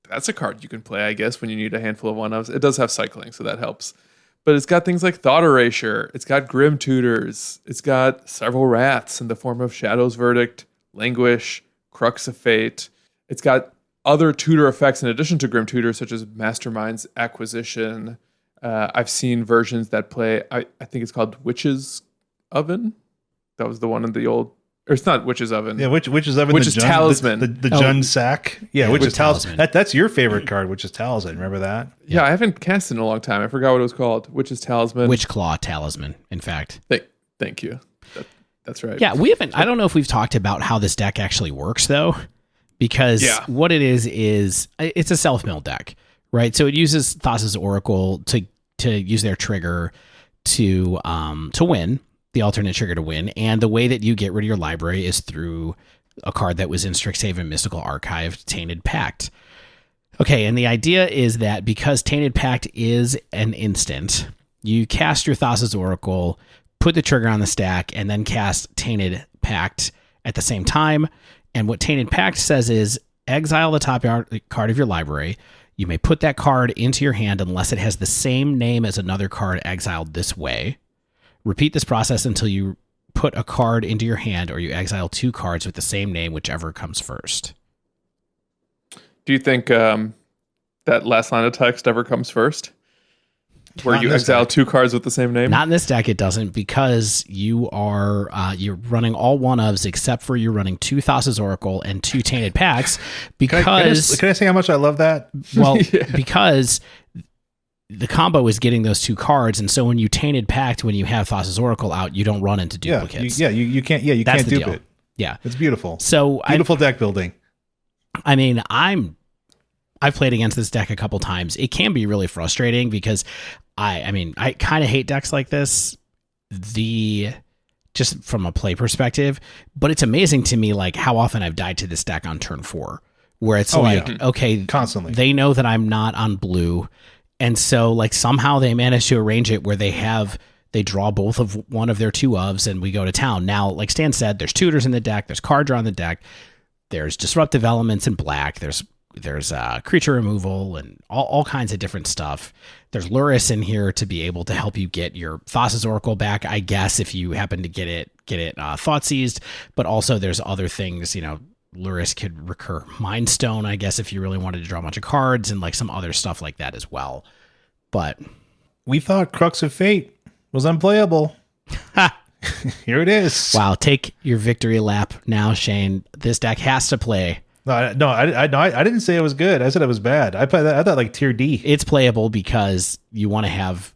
That's a card you can play, I guess, when you need a handful of one-ofs. It does have cycling, so that helps. But it's got things like Thought Erasure. It's got Grim Tutors. It's got several wraths in the form of Shadow's Verdict, Languish, Crux of Fate. It's got other tutor effects in addition to Grim Tutors, such as Mastermind's Acquisition. I've seen versions that play, I think it's called Witch's Oven. That was the one in the old... Or it's not Witch's Oven. Yeah, Witch's Oven. Witch's Talisman. The Jund Sack. Yeah, Witch's Talisman. That's your favorite card, Witch's Talisman. Remember that? Yeah, I haven't cast it in a long time. I forgot what it was called. Witch's Talisman. Witch Claw Talisman, in fact. Thank you. That's right. Yeah, we haven't... I don't know if we've talked about how this deck actually works, though. Because what it is it's a self-mill deck, right? So it uses Thassa's Oracle to use their trigger to win, the alternate trigger to win. And the way that you get rid of your library is through a card that was in Strixhaven Mystical Archive, Tainted Pact. Okay, and the idea is that because Tainted Pact is an instant, you cast your Thassa's Oracle, put the trigger on the stack, and then cast Tainted Pact at the same time. And what Tainted Pact says is exile the top card of your library. You may put that card into your hand unless it has the same name as another card exiled this way. Repeat this process until you put a card into your hand or you exile 2 cards with the same name, whichever comes first. Do you think that last line of text ever comes first? Where you exile deck. 2 cards with the same name? Not in this deck, it doesn't, because you are you're running all one-ofs except for you're running 2 Thassa's Oracle and 2 Tainted Pacts. Because can I say how much I love that? Well, because the combo is getting those 2 cards, and so when you Tainted Pact, when you have Thassa's Oracle out, you don't run into duplicates. You can't dupe it. Yeah, it's beautiful. So beautiful deck building. I mean, I've played against this deck a couple times. It can be really frustrating because I kind of hate decks like this, just from a play perspective, but it's amazing to me like how often I've died to this deck on turn 4, where it's okay, constantly. They know that I'm not on blue, and so like somehow they manage to arrange it where they draw both of one of their 2 ofs and we go to town. Now, like Stan said, there's tutors in the deck, there's card draw in the deck, there's disruptive elements in black, there's creature removal and all kinds of different stuff. There's Luris in here to be able to help you get your Thassa's Oracle back, I guess, if you happen to get it thought seized. But also there's other things, Luris could recur Mind Stone, I guess, if you really wanted to draw a bunch of cards and like some other stuff like that as well. But we thought Crux of Fate was unplayable. Here it is. Wow, take your victory lap now, Shane. This deck has to play No, I didn't say it was good. I said it was bad. I thought like tier D. It's playable because you want to have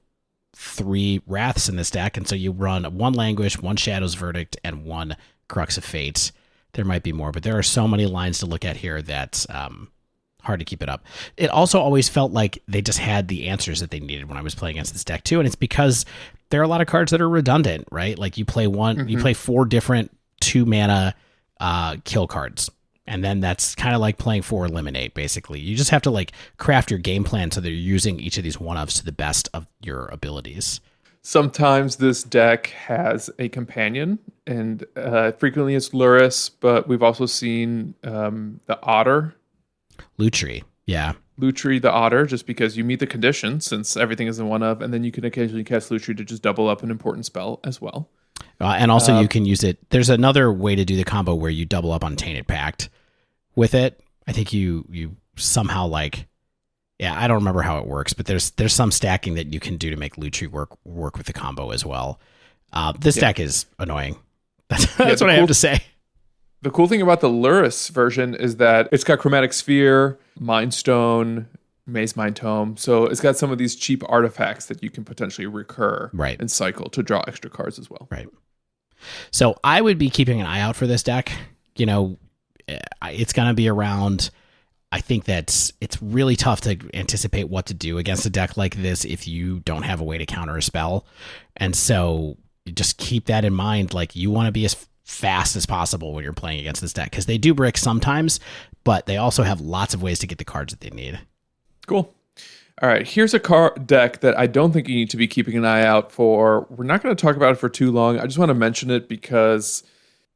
3 Wraths in this deck, and so you run 1 Languish, 1 Shadow's Verdict, and 1 Crux of Fate. There might be more, but there are so many lines to look at here that's hard to keep it up. It also always felt like they just had the answers that they needed when I was playing against this deck too, and it's because there are a lot of cards that are redundant, right? Like you play you play 4 different 2-mana kill cards, and then that's kind of like playing 4 Eliminate, basically. You just have to like craft your game plan so that you're using each of these 1-ofs to the best of your abilities. Sometimes this deck has a companion, and frequently it's Luris, but we've also seen the Otter. Lutri, yeah. Lutri the Otter, just because you meet the condition, since everything is in 1-of, and then you can occasionally cast Lutri to just double up an important spell as well. And also you can use it. There's another way to do the combo where you double up on Tainted Pact with it. I think you somehow like... Yeah, I don't remember how it works, but there's some stacking that you can do to make Lutri work with the combo as well. This deck is annoying. That's what I have to say. The cool thing about the Luris version is that it's got Chromatic Sphere, Mind Stone, Maze Mind Tome. So it's got some of these cheap artifacts that you can potentially recur and cycle to draw extra cards as well. Right. So I would be keeping an eye out for this deck. You know, it's going to be around... I think that it's really tough to anticipate what to do against a deck like this if you don't have a way to counter a spell. And so just keep that in mind. Like, you want to be as fast as possible when you're playing against this deck, because they do brick sometimes, but they also have lots of ways to get the cards that they need. Cool. All right, here's a card deck that I don't think you need to be keeping an eye out for. We're not going to talk about it for too long. I just want to mention it because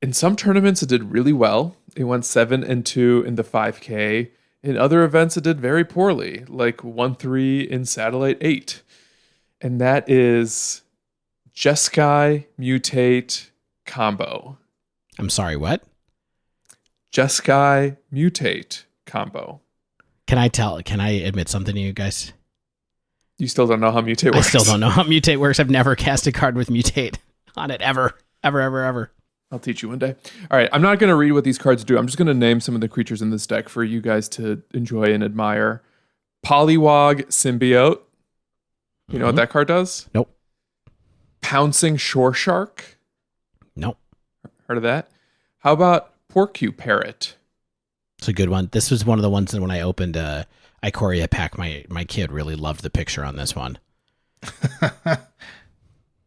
in some tournaments it did really well. It went 7-2 in the 5K. In other events, it did very poorly, like 1-3 in Satellite 8. And that is Jeskai Mutate combo. I'm sorry, what? Jeskai Mutate combo. Can I admit something to you guys? You still don't know how Mutate works? I still don't know how Mutate works. I've never cast a card with Mutate on it, ever. I'll teach you one day. All right, I'm not going to read what these cards do. I'm just going to name some of the creatures in this deck for you guys to enjoy and admire. Polywog Symbiote. You know what that card does? Nope. Pouncing Shore Shark. Nope. Heard of that? How about Porcuparrot? It's a good one. This was one of the ones that when I opened Ikoria pack, my kid really loved the picture on this one.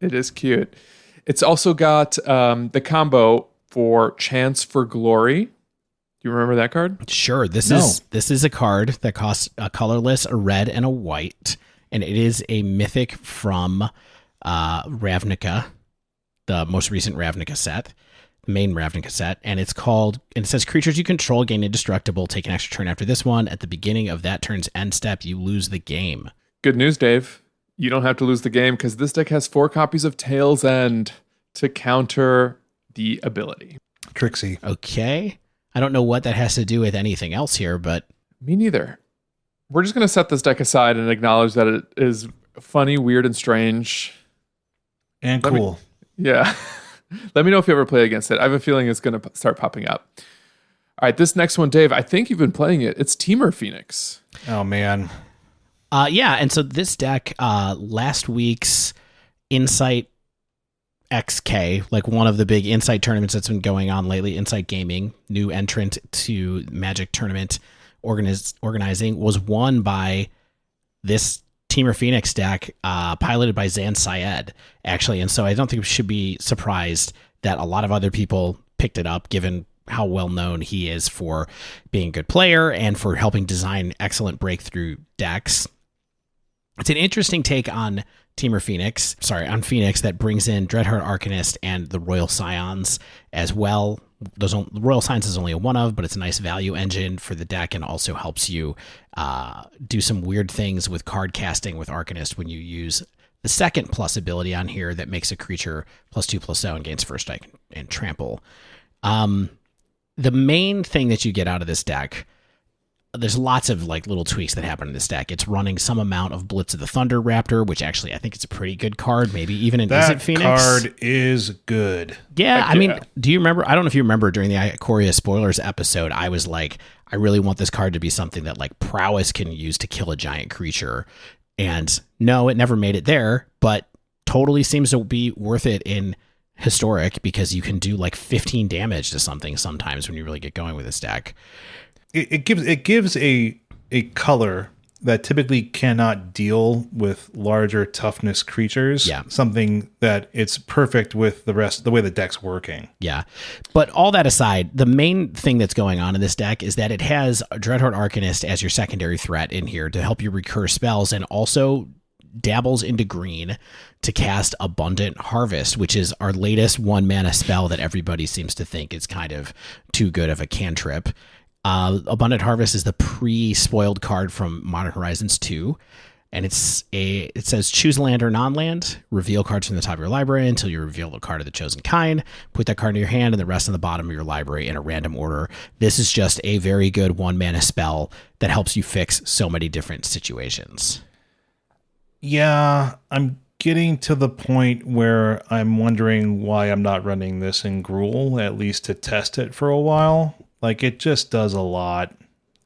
It is cute. It's also got the combo for Chance for Glory. Do you remember that card? Sure. This is a card that costs a colorless, a red, and a white, and it is a mythic from Ravnica, the most recent Ravnica set, the main Ravnica set, and it says creatures you control gain indestructible. Take an extra turn after this one. At the beginning of that turn's end step, you lose the game. Good news, Dave. You don't have to lose the game because this deck has 4 copies of Tail's End to counter the ability. Trixie. Okay. I don't know what that has to do with anything else here, but... Me neither. We're just going to set this deck aside and acknowledge that it is funny, weird, and strange. And cool. Yeah. Let me know if you ever play against it. I have a feeling it's going to start popping up. All right, this next one, Dave, I think you've been playing it. It's Temur Phoenix. Oh, man. Yeah, and so this deck, last week's Insight XK, like one of the big Insight tournaments that's been going on lately, Insight Gaming, new entrant to Magic tournament organizing, was won by this Temur Phoenix deck, piloted by Zan Syed, actually. And so I don't think we should be surprised that a lot of other people picked it up, given how well known he is for being a good player and for helping design excellent breakthrough decks. It's an interesting take on Phoenix that brings in Dreadheart Arcanist and the Royal Scions as well. The Royal Scions is only a 1-of, but it's a nice value engine for the deck and also helps you do some weird things with card casting with Arcanist when you use the second plus ability on here that makes a creature +2/+0 and gains first strike and trample. The main thing that you get out of this deck, there's lots of like little tweaks that happen in this deck. It's running some amount of Blitz of the Thunder Raptor, which actually I think it's a pretty good card, maybe even an Izzet Phoenix. That card is good. Yeah, I mean, do you remember? I don't know if you remember during the Ikoria spoilers episode, I was like, I really want this card to be something that like prowess can use to kill a giant creature. And no, it never made it there, but totally seems to be worth it in Historic because you can do like 15 damage to something sometimes when you really get going with this deck. It gives a color that typically cannot deal with larger toughness creatures. Yeah. Something that it's perfect with the way the deck's working. Yeah. But all that aside, the main thing that's going on in this deck is that it has Dreadhorde Arcanist as your secondary threat in here to help you recur spells, and also dabbles into green to cast Abundant Harvest, which is our latest 1-mana spell that everybody seems to think is kind of too good of a cantrip. Abundant Harvest is the pre-spoiled card from Modern Horizons 2, and it says choose land or non-land, reveal cards from the top of your library until you reveal a card of the chosen kind, put that card in your hand and the rest on the bottom of your library in a random order. This is just a very good 1-mana spell that helps you fix so many different situations. Yeah, I'm getting to the point where I'm wondering why I'm not running this in Gruul, at least to test it for a while. Like, it just does a lot.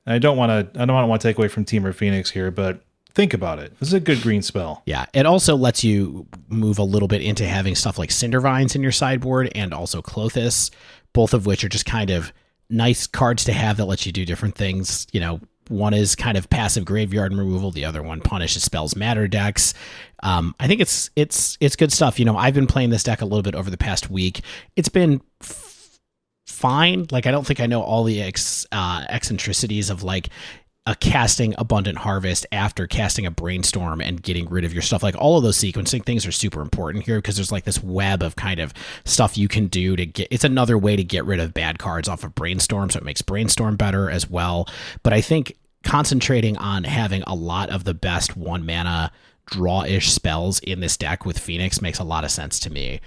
I don't want to take away from Temur Phoenix here, but think about it. This is a good green spell. Yeah, it also lets you move a little bit into having stuff like Cindervines in your sideboard and also Clothis, both of which are just kind of nice cards to have that let you do different things. You know, one is kind of passive graveyard removal. The other one punishes spells matter decks. I think it's good stuff. You know, I've been playing this deck a little bit over the past week. It's been fine. Like, I don't think I know all the eccentricities of like casting Abundant Harvest after casting a Brainstorm and getting rid of your stuff. Like, all of those sequencing things are super important here because there's like this web of kind of stuff you can do to get, it's another way to get rid of bad cards off of Brainstorm, so it makes Brainstorm better as well. But I think concentrating on having a lot of the best 1-mana draw-ish spells in this deck with Phoenix makes a lot of sense to me.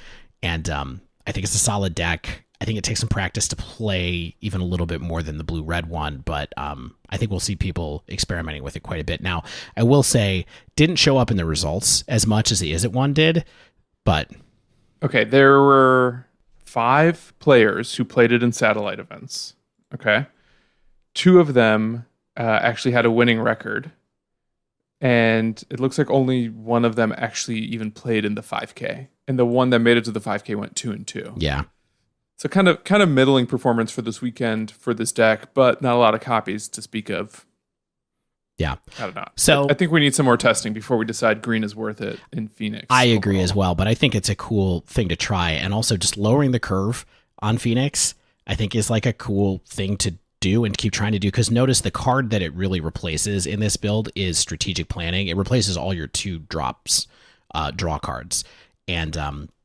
And I think it's a solid deck. I think it takes some practice to play even a little bit more than the blue-red one, but I think we'll see people experimenting with it quite a bit. Now, I will say, didn't show up in the results as much as the Izzet one did, but... Okay, there were 5 players who played it in Satellite events, okay? 2 of them actually had a winning record, and it looks like only one of them actually even played in the 5K, and the one that made it to the 5K went 2-2. Yeah. So kind of middling performance for this weekend for this deck, but not a lot of copies to speak of. Yeah. I don't know. So I think we need some more testing before we decide green is worth it in Phoenix. I agree overall as well, but I think it's a cool thing to try. And also just lowering the curve on Phoenix, I think is like a cool thing to do and keep trying to do. Because notice the card that it really replaces in this build is Strategic Planning. It replaces all your 2 drops, draw cards. And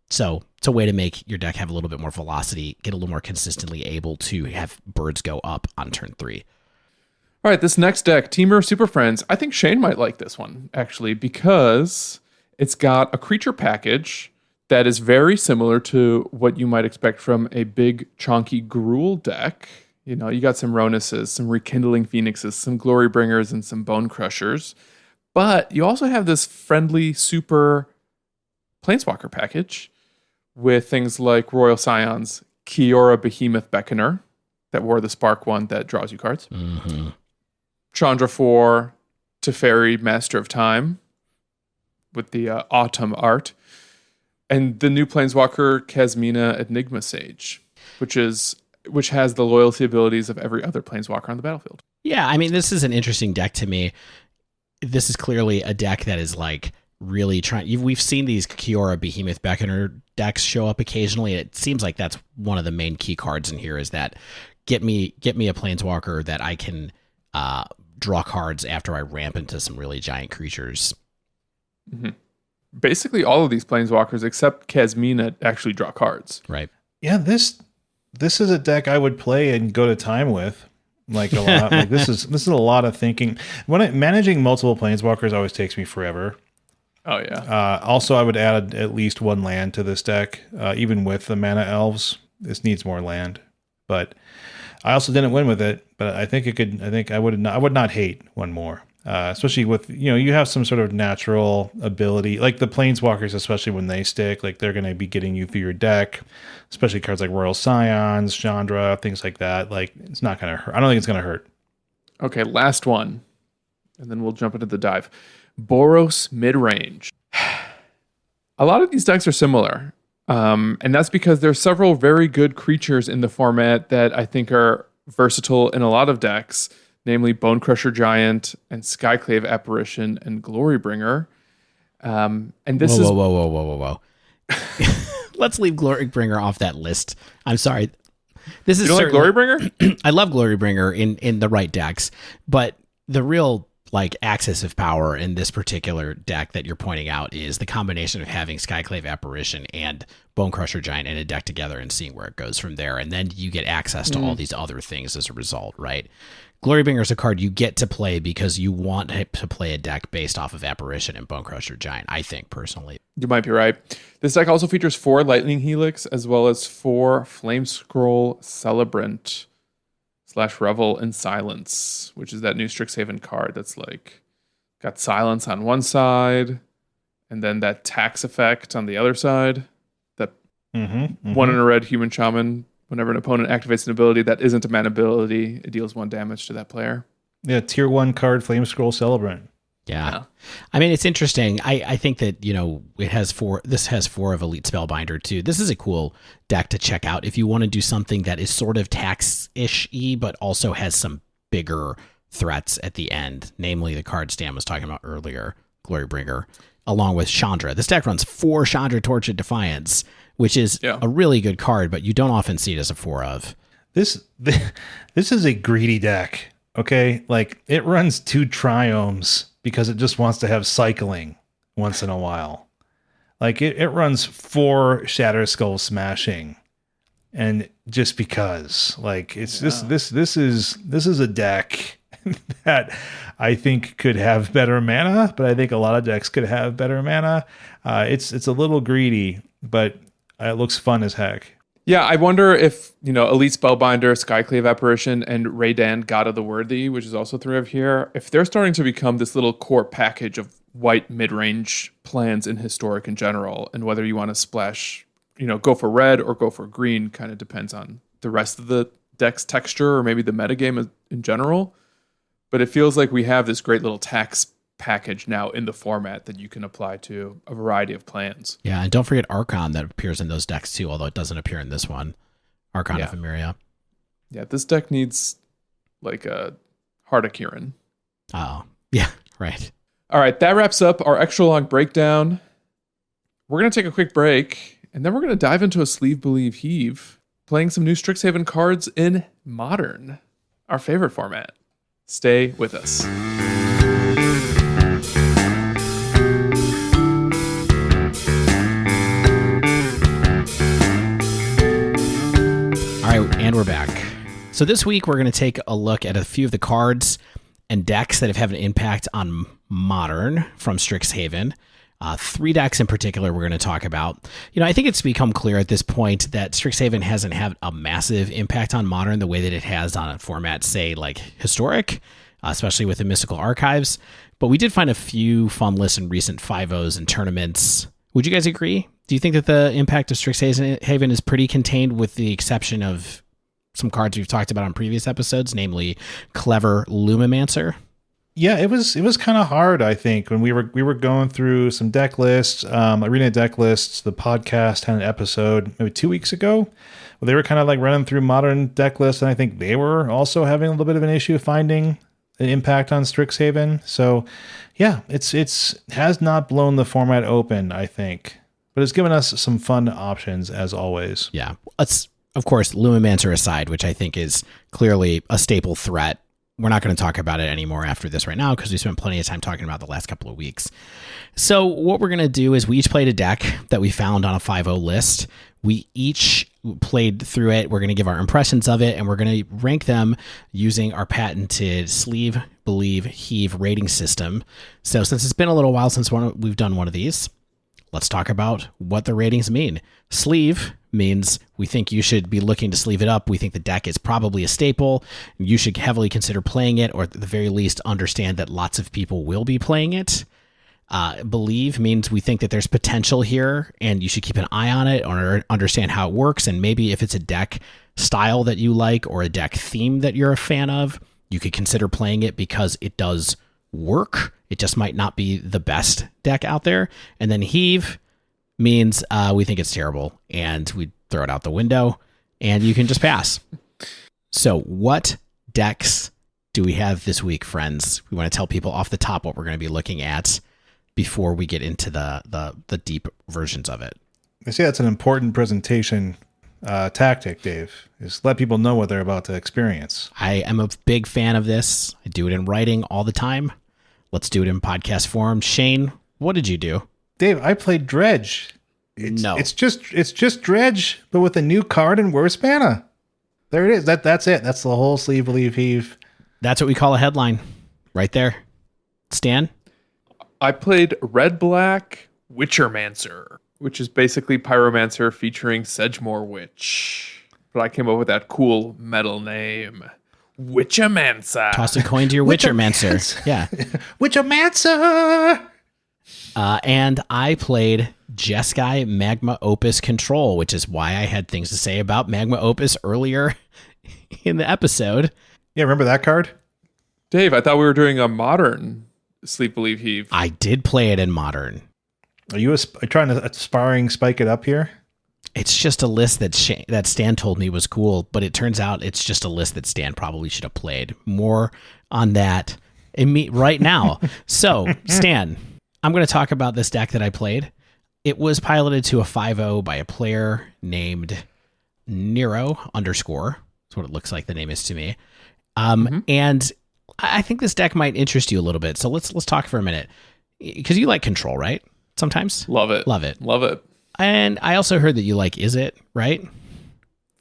so it's a way to make your deck have a little bit more velocity, get a little more consistently able to have birds go up on turn 3. All right, this next deck, Temur Superfriends. I think Shane might like this one, actually, because it's got a creature package that is very similar to what you might expect from a big, chunky Gruul deck. You know, you got some Ronuses, some Rekindling Phoenixes, some Glory Bringers, and some Bone Crushers. But you also have this friendly, super Planeswalker package with things like Royal Scions, Kiora Behemoth Beckoner, that wore the Spark one that draws you cards. Mm-hmm. Chandra 4, Teferi, Master of Time, with the autumn art. And the new Planeswalker, Kasmina Enigma Sage, which has the loyalty abilities of every other Planeswalker on the battlefield. Yeah, I mean, this is an interesting deck to me. This is clearly a deck that is like really trying. We've seen these Kiora Behemoth Beckoner decks show up occasionally. It seems like that's one of the main key cards in here is that get me a Planeswalker that I can draw cards after I ramp into some really giant creatures. Mm-hmm. Basically, all of these Planeswalkers except Kasmina actually draw cards. Right. Yeah, this is a deck I would play and go to time with. Like a lot. Like this is a lot of thinking. Managing multiple Planeswalkers always takes me forever. Oh yeah. Also, I would add at least 1 land to this deck, even with the Mana Elves. This needs more land, but I also didn't win with it. But I think it could. I think I would not hate 1 more, especially with you have some sort of natural ability, like the Planeswalkers, especially when they stick. Like they're going to be getting you through your deck, especially cards like Royal Scions, Chandra, things like that. Like it's not going to hurt. I don't think it's going to hurt. Okay, last one. And then we'll jump into the dive. Boros Midrange. A lot of these decks are similar. And that's because there's several very good creatures in the format that I think are versatile in a lot of decks, namely Bone Crusher Giant and Skyclave Apparition and Glorybringer. And this is... Whoa. Let's leave Glorybringer off that list. I'm sorry. This is you don't like Glorybringer? I love Glorybringer in the right decks, but the real like axis of power in this particular deck that you're pointing out is the combination of having Skyclave Apparition and Bone Crusher Giant in a deck together and seeing where it goes from there. And then you get access to all these other things as a result, right? Glorybringer is a card you get to play because you want to play a deck based off of Apparition and Bone Crusher Giant, I think, personally. You might be right. This deck also features 4 Lightning Helix as well as 4 Flame Scroll Celebrant / Revel in Silence, which is that new Strixhaven card that's like got silence on one side and then that tax effect on the other side. That 1 in a red human shaman. Whenever an opponent activates an ability that isn't a mana ability, it deals 1 damage to that player. Yeah, tier 1 card, Flame Scroll Celebrant. Yeah. I mean, it's interesting. I think that, it has 4. This has 4 of Elite Spellbinder too. This is a cool deck to check out if you want to do something that is sort of tax-ish-y, but also has some bigger threats at the end, namely the card Stan was talking about earlier, Glorybringer, along with Chandra. This deck runs 4 Chandra Torch of Defiance, which is a really good card, but you don't often see it as a 4 of. This is a greedy deck, okay? Like, it runs 2 Triomes because it just wants to have cycling once in a while. Like, it runs 4 Shatter Skull Smashing, and just because. Like, it's just this is a deck that I think could have better mana, but I think a lot of decks could have better mana. It's a little greedy, but it looks fun as heck. Yeah, I wonder if, Elite Spellbinder, Skyclave Apparition, and Raydan, God of the Worthy, which is also 3 of here, if they're starting to become this little core package of white mid-range plans in Historic in general, and whether you want to splash, go for red or go for green kind of depends on the rest of the deck's texture or maybe the metagame in general. But it feels like we have this great little tax package now in the format that you can apply to a variety of plans. Yeah, and don't forget Archon that appears in those decks too, although it doesn't appear in this one. Archon of Emeria. Yeah, this deck needs like a Heart of Kirin. Oh, yeah, right. All right, that wraps up our extra long breakdown. We're going to take a quick break, and then we're going to dive into a Sleeve Believe Heave, playing some new Strixhaven cards in Modern, our favorite format. Stay with us. All right, and we're back. So this week we're going to take a look at a few of the cards and decks that have had an impact on Modern from Strixhaven. 3 decks in particular we're going to talk about. I think it's become clear at this point that Strixhaven hasn't had a massive impact on Modern the way that it has on a format, say, like Historic, especially with the Mystical Archives. But we did find a few fun lists in recent 5.0s and tournaments. Would you guys agree? Do you think that the impact of Strixhaven is pretty contained with the exception of some cards we've talked about on previous episodes, namely Clever Lumimancer? Yeah, it was kind of hard, I think, when we were going through some deck lists, Arena deck lists. The podcast had an episode maybe 2 weeks ago where they were kind of like running through Modern deck lists, and I think they were also having a little bit of an issue finding an impact on Strixhaven. So yeah, it's has not blown the format open, I think, but it's given us some fun options as always. Yeah, let's, of course, Lumimancer aside, which I think is clearly a staple threat. We're not going to talk about it anymore after this right now because we spent plenty of time talking about the last couple of weeks. So what we're going to do is we each played a deck that we found on a 5.0 list. We each played through it. We're going to give our impressions of it, and we're going to rank them using our patented Sleeve, Believe, Heave rating system. So since it's been a little while since we've done one of these, let's talk about what the ratings mean. Sleeve means we think you should be looking to sleeve it up. We think the deck is probably a staple. You should heavily consider playing it, or at the very least understand that lots of people will be playing it. Believe means we think that there's potential here and you should keep an eye on it or understand how it works. And maybe if it's a deck style that you like or a deck theme that you're a fan of, you could consider playing it because it does work. It just might not be the best deck out there. And then Heave means we think it's terrible and we throw it out the window and you can just pass. So what decks do we have this week, friends? We want to tell people off the top what we're going to be looking at before we get into the deep versions of it. I see that's an important presentation tactic, Dave, is let people know what they're about to experience. I am a big fan of this. I do it in writing all the time. Let's do it in podcast form. Shane, what did you do? Dave, I played Dredge. It's just Dredge, but with a new card and worse mana. There it is. That's it. That's the whole sleeve believe heave. That's what we call a headline. Right there. Stan? I played Red Black Witchermancer, which is basically Pyromancer featuring Sedgemoor Witch. But I came up with that cool metal name. Witchermancer. Toss a coin to your Witchermancer. Yeah. Witchermancer! And I played Jeskai Magma Opus Control, which is why I had things to say about Magma Opus earlier in the episode. Yeah, remember that card? Dave, I thought we were doing a modern Sleep Believe Heave. I did play it in modern. Are you trying to aspiring spike it up here? It's just a list that Stan told me was cool, but it turns out it's just a list that Stan probably should have played. More on that right now. So, Stan, I'm going to talk about this deck that I played. It was piloted to a 5-0 by a player named Nero _. That's what it looks like the name is to me. And I think this deck might interest you a little bit. So let's talk for a minute. Because you like Control, right? Sometimes? Love it. Love it. Love it. And I also heard that you like Is It, right?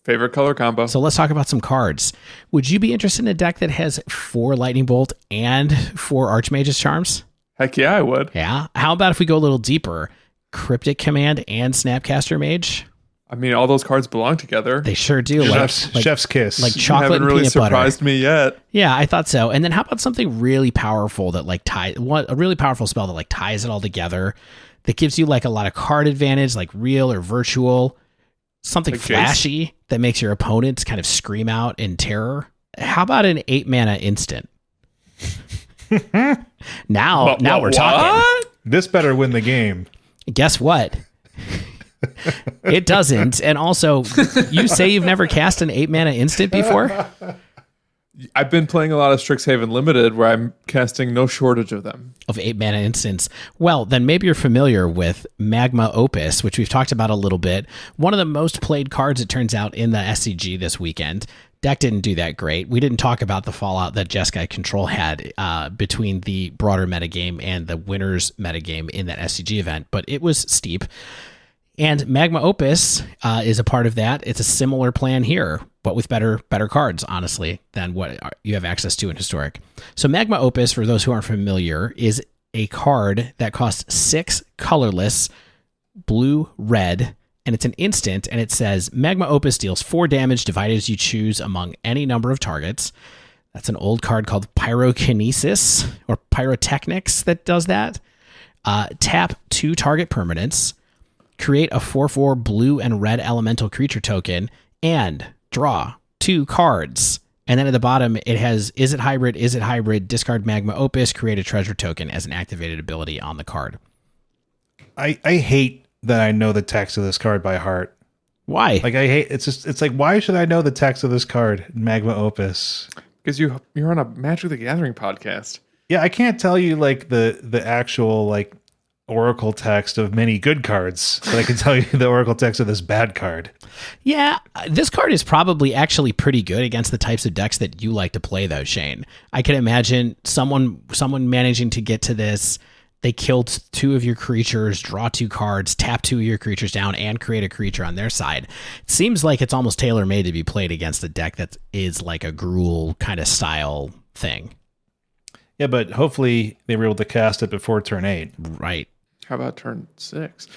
Favorite color combo. So let's talk about some cards. Would you be interested in a deck that has 4 Lightning Bolt and 4 Archmage's Charms? Heck yeah, I would. Yeah. How about if we go a little deeper? Cryptic Command and Snapcaster Mage? I mean, all those cards belong together. They sure do. Chef's kiss. Like You chocolate haven't and really peanut butter. surprised me yet. Yeah, I thought so. And then how about something really powerful that like a really powerful spell that like ties it all together, that gives you like a lot of card advantage, like real or virtual, something like flashy Jace? that makes your opponents kind of scream out in terror. How about an 8 mana instant? Now we're talking. This better win the game. Guess what? It doesn't. And also, you say you've never cast an 8 mana instant before? I've been playing a lot of Strixhaven Limited where I'm casting no shortage of them. Of 8 mana instants. Well, then maybe you're familiar with Magma Opus, which we've talked about a little bit. One of the most played cards, it turns out, in the SCG this weekend. Deck didn't do that great. We didn't talk about the fallout that Jeskai Control had between the broader metagame and the winner's metagame in that SCG event, but it was steep. And Magma Opus is a part of that. It's a similar plan here, but with better cards, honestly, than what you have access to in Historic. So Magma Opus, for those who aren't familiar, is a card that costs 6 colorless, blue, red, and it's an instant, and it says, Magma Opus deals 4 damage divided as you choose among any number of targets. That's an old card called Pyrokinesis, or Pyrotechnics that does that. Tap 2 target permanents, create a 4/4 blue and red elemental creature token, and draw 2 cards. And then at the bottom, it has, Is it hybrid, discard Magma Opus, create a treasure token as an activated ability on the card. I hate that I know the text of this card by heart. Why? Like, I hate, it's like, why should I know the text of this card in Magma Opus? Because you're on a Magic the Gathering podcast. Yeah, I can't tell you like the actual like Oracle text of many good cards, but I can tell you the Oracle text of this bad card. Yeah, this card is probably actually pretty good against the types of decks that you like to play, though, Shane. I can imagine someone managing to get to this. They killed 2 of your creatures, draw 2 cards, tap 2 of your creatures down, and create a creature on their side. It seems like it's almost tailor-made to be played against a deck that is like a Gruul kind of style thing. Yeah, but hopefully they were able to cast it before turn 8. Right. How about turn 6?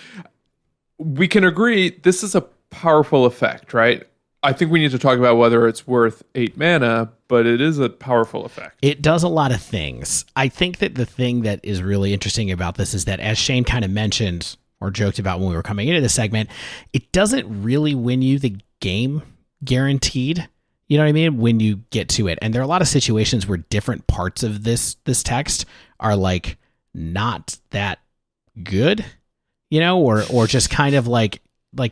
We can agree this is a powerful effect, right? I think we need to talk about whether it's worth 8 mana, but it is a powerful effect. It does a lot of things. I think that the thing that is really interesting about this is that, as Shane kind of mentioned or joked about when we were coming into this segment, it doesn't really win you the game guaranteed. You know what I mean? When you get to it. And there are a lot of situations where different parts of this text are like not that good, you know, or just kind of like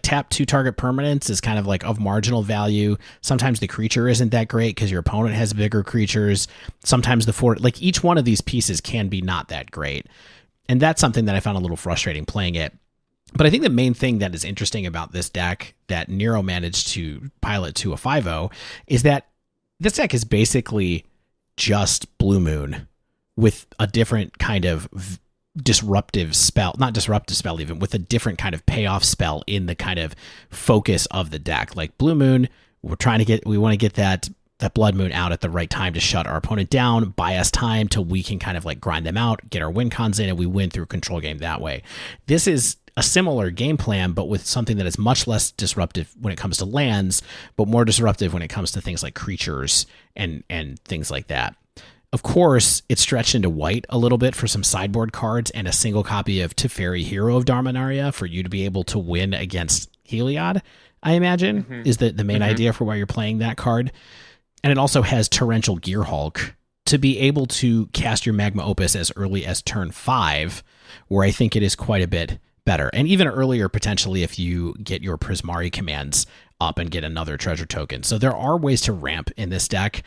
tap 2 target permanents is kind of like of marginal value. Sometimes the creature isn't that great because your opponent has bigger creatures. Sometimes like each one of these pieces can be not that great. And that's something that I found a little frustrating playing it. But I think the main thing that is interesting about this deck that Nero managed to pilot to a 5-0 is that this deck is basically just Blue Moon with a different kind of disruptive spell, not disruptive spell even, with a different kind of payoff spell in the kind of focus of the deck. Like Blue Moon, we want to get that Blood Moon out at the right time to shut our opponent down, buy us time till we can kind of like grind them out, get our win cons in, and we win through a control game that way. This is a similar game plan, but with something that is much less disruptive when it comes to lands, but more disruptive when it comes to things like creatures and things like that. Of course, it's stretched into white a little bit for some sideboard cards and a single copy of Teferi, Hero of Darmanaria, for you to be able to win against Heliod, I imagine, is the main idea for why you're playing that card. And it also has Torrential Gearhulk to be able to cast your Magma Opus as early as turn 5, where I think it is quite a bit better. And even earlier, potentially, if you get your Prismari commands up and get another treasure token. So there are ways to ramp in this deck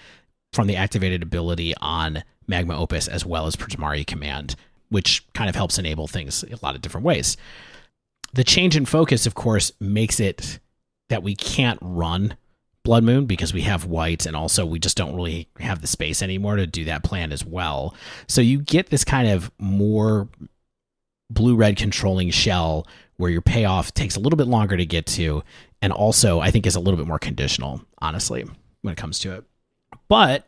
from the activated ability on Magma Opus as well as Prismari command, which kind of helps enable things a lot of different ways. The change in focus, of course, makes it that we can't run Blood Moon because we have white, and also we just don't really have the space anymore to do that plan as well. So you get this kind of more blue-red controlling shell where your payoff takes a little bit longer to get to, and also I think is a little bit more conditional, honestly, when it comes to it. But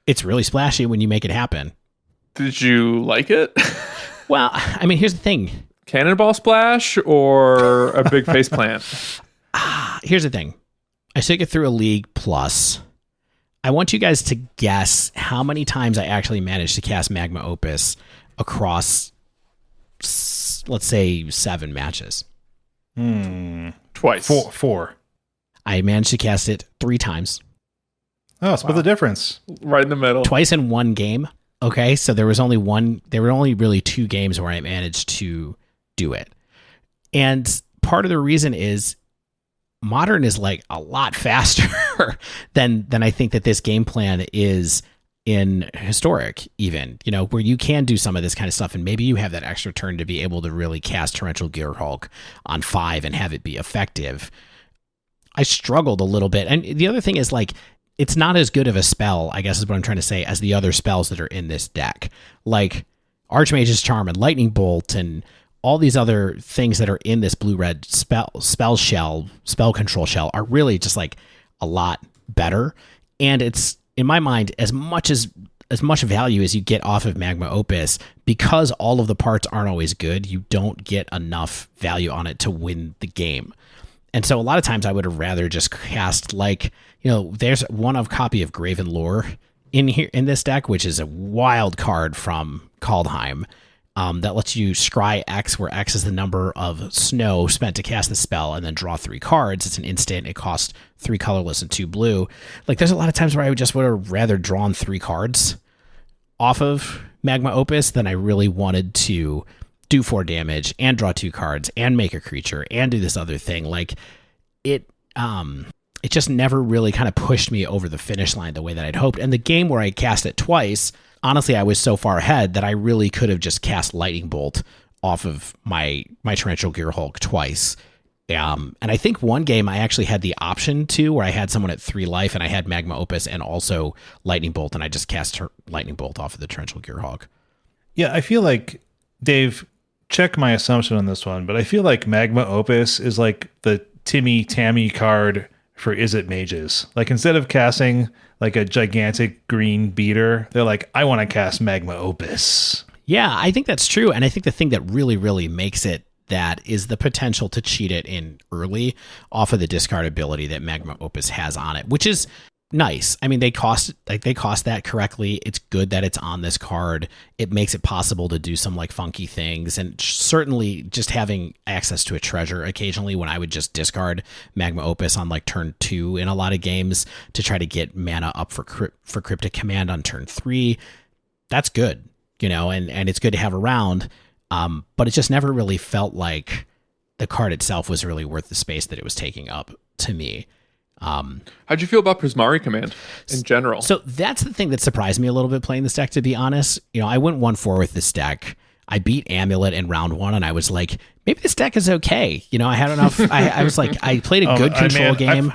it's really splashy when you make it happen. Did you like it? Well, I mean, here's the thing. Cannonball splash or a big face plant? Here's the thing. I took it through a League Plus. I want you guys to guess how many times I actually managed to cast Magma Opus across, let's say, 7 matches. Twice. Four. I managed to cast it 3 times. Oh, split the difference. Right in the middle. Twice in one game. Okay, so there were only really 2 games where I managed to do it. And part of the reason is Modern is like a lot faster than I think that this game plan is in Historic, even, you know, where you can do some of this kind of stuff, and maybe you have that extra turn to be able to really cast Torrential Gearhulk on 5 and have it be effective. I struggled a little bit. And the other thing is, like, it's not as good of a spell, I guess is what I'm trying to say, as the other spells that are in this deck. Like Archmage's Charm and Lightning Bolt and all these other things that are in this blue-red spell control shell are really just like a lot better. And it's, in my mind, as much value as you get off of Magma Opus, because all of the parts aren't always good, you don't get enough value on it to win the game. And so a lot of times I would have rather just cast, like, you know, there's one of copy of Graven Lore in here in this deck, which is a wild card from Kaldheim. That lets you scry X, where X is the number of snow spent to cast the spell, and then draw 3 cards. It's an instant. It costs 3 colorless and 2 blue. Like, there's a lot of times where I would have rather drawn 3 cards off of Magma Opus than I really wanted to do 4 damage and draw 2 cards and make a creature and do this other thing. Like, it just never really kind of pushed me over the finish line the way that I'd hoped. And the game where I cast it twice, honestly, I was so far ahead that I really could have just cast Lightning Bolt off of my Torrential Gearhulk twice. And I think one game I actually had the option to, where I had someone at 3 life and I had Magma Opus and also Lightning Bolt, and I just cast Lightning Bolt off of the Torrential Gearhulk. Yeah, I feel like, Dave, check my assumption on this one, but I feel like Magma Opus is like the Timmy Tammy card for Is It Mages. Like, instead of casting like a gigantic green beater, they're like, I want to cast Magma Opus. Yeah, I think that's true. And I think the thing that really, really makes it that is the potential to cheat it in early off of the discard ability that Magma Opus has on it, which is nice. I mean, they cost that correctly. It's good that it's on this card. It makes it possible to do some like funky things, and certainly just having access to a treasure occasionally when I would just discard Magma Opus on like turn 2 in a lot of games to try to get mana up for Cryptic Command on turn 3. That's good, and it's good to have around. But it just never really felt like the card itself was really worth the space that it was taking up to me. How'd you feel about Prismari Command in general? So that's the thing that surprised me a little bit playing this deck, to be honest. I went 1-4 with this deck. I beat Amulet in round 1, and I was like, maybe this deck is okay. I had enough. I was like, I played a good control game.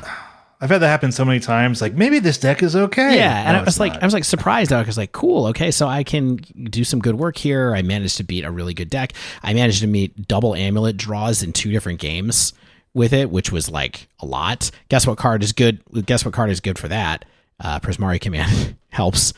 I've had that happen so many times. Like, maybe this deck is okay. Yeah, and I was like surprised. I was like, cool, okay, so I can do some good work here. I managed to beat a really good deck. I managed to meet double Amulet draws in 2 different games with it, which was like a lot. Guess what card is good for that? Prismari Command helps.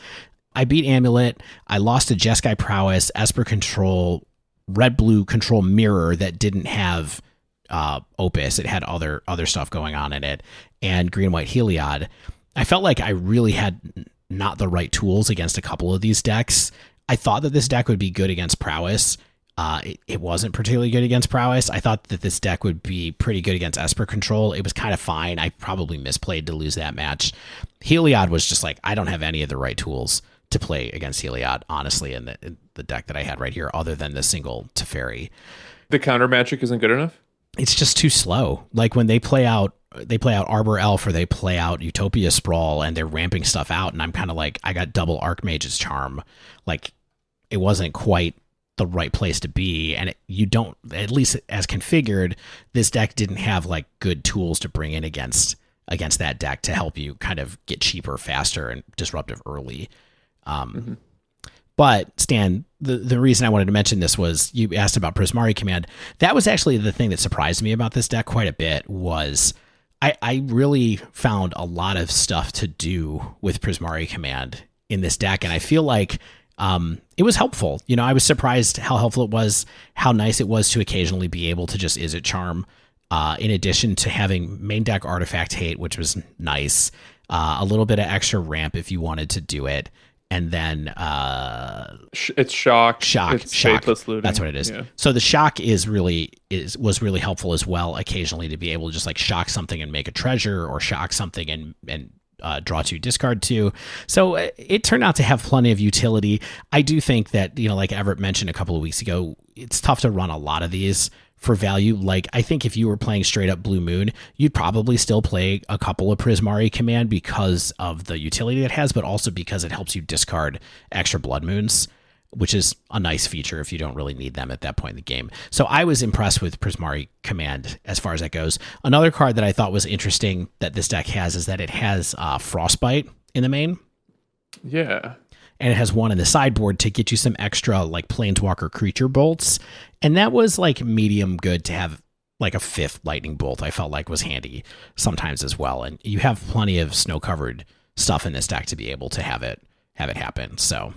I beat Amulet. I lost to Jeskai Prowess, Esper Control, Red-Blue Control Mirror that didn't have Opus. It had other stuff going on in it, and Green-White Heliod. I felt like I really had not the right tools against a couple of these decks. I thought that this deck would be good against Prowess. It wasn't particularly good against Prowess. I thought that this deck would be pretty good against Esper Control. It was kind of fine. I probably misplayed to lose that match. Heliod was just like, I don't have any of the right tools to play against Heliod, honestly, in the deck that I had right here, other than the single Teferi. The counter magic isn't good enough? It's just too slow. Like when they play out Arbor Elf, or they play out Utopia Sprawl, and they're ramping stuff out, and I'm kind of like, I got double Archmage's Charm. Like, it wasn't quite the right place to be, and you don't, at least as configured, this deck didn't have like good tools to bring in against that deck to help you kind of get cheaper, faster, and disruptive early. But Stan, the reason I wanted to mention this was you asked about Prismari Command. That was actually the thing that surprised me about this deck quite a bit. Was I really found a lot of stuff to do with Prismari Command in this deck, and I feel like it was helpful. I was surprised how helpful it was, how nice it was to occasionally be able to just Izzet Charm, in addition to having main deck Artifact Hate, which was nice, a little bit of extra ramp if you wanted to do it, and then it's shock. It's faithless looting. That's what it is. Yeah. So the shock was really helpful as well, occasionally, to be able to just like shock something and make a treasure, or shock something and draw 2, discard 2. So it turned out to have plenty of utility. I do think that, like Everett mentioned a couple of weeks ago, it's tough to run a lot of these for value. Like, I think if you were playing straight up Blue Moon, you'd probably still play a couple of Prismari Command because of the utility it has, but also because it helps you discard extra Blood Moons, which is a nice feature if you don't really need them at that point in the game. So I was impressed with Prismari Command as far as that goes. Another card that I thought was interesting that this deck has is that it has Frostbite in the main. Yeah. And it has 1 in the sideboard to get you some extra like Planeswalker creature bolts. And that was like medium good to have, like a 5th lightning bolt. I felt like was handy sometimes as well. And you have plenty of snow covered stuff in this deck to be able to have it happen. So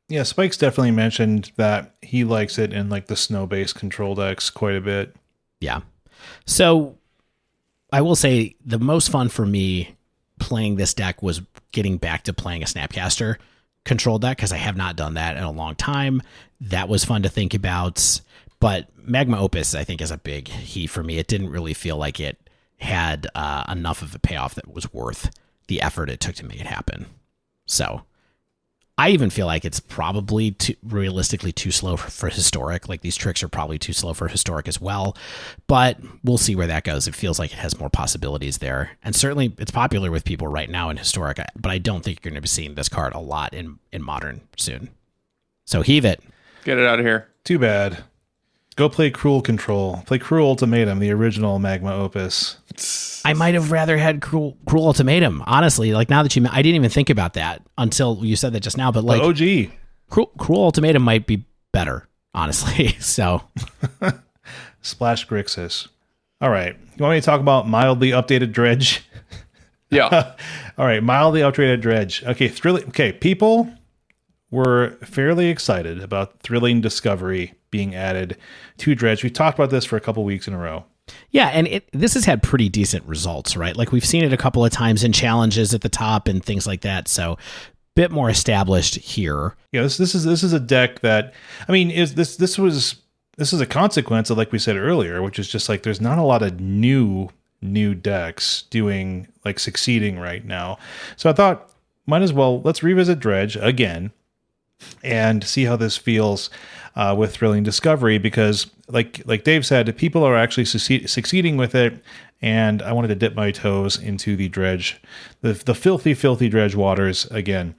yeah, Spike's definitely mentioned that he likes it in like the snow-based control decks quite a bit. Yeah. So I will say the most fun for me playing this deck was getting back to playing a Snapcaster control deck, because I have not done that in a long time. That was fun to think about. But Magma Opus, I think, is a big Heave for me. It didn't really feel like it had enough of a payoff that was worth the effort it took to make it happen. So I even feel like it's probably realistically too slow for Historic. Like, these tricks are probably too slow for Historic as well, but we'll see where that goes. It feels like it has more possibilities there, and certainly it's popular with people right now in Historic, but I don't think you're going to be seeing this card a lot in Modern soon. So Heave it. Get it out of here. Too bad. Go play Cruel Control. Play Cruel Ultimatum, the original Magma Opus. I might have rather had Cruel Ultimatum, honestly. Like, now that I didn't even think about that until you said that just now. But like, OG Cruel Ultimatum might be better, honestly. So, Splash Grixis. All right, you want me to talk about mildly updated Dredge? Yeah. All right, mildly updated Dredge. Okay, thrilling. Okay, people were fairly excited about Thrilling Discovery being added to Dredge. We talked about this for a couple weeks in a row. Yeah, and this has had pretty decent results, right? Like we've seen it a couple of times in challenges at the top and things like that. So bit more established here. Yeah, this is a deck that, I mean, this is a consequence of, like we said earlier, which is just like there's not a lot of new decks doing like succeeding right now. So I thought might as well let's revisit Dredge again and see how this feels with Thrilling Discovery, because like Dave said, people are actually succeeding with it, and I wanted to dip my toes into the Dredge, the filthy Dredge waters again.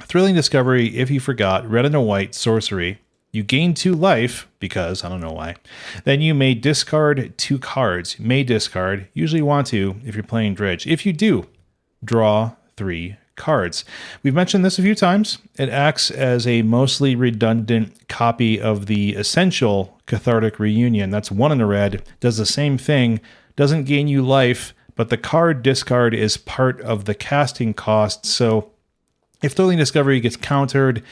Thrilling Discovery, if you forgot, red and a white sorcery. You gain 2 life, because I don't know why. Then you may discard 2 cards. May discard, usually want to if you're playing Dredge. If you do, draw 3 cards. We've mentioned this a few times. It acts as a mostly redundant copy of the essential Cathartic Reunion. That's 1 in a red, does the same thing, doesn't gain you life, but the card discard is part of the casting cost. So if Thrilling Discovery gets countered,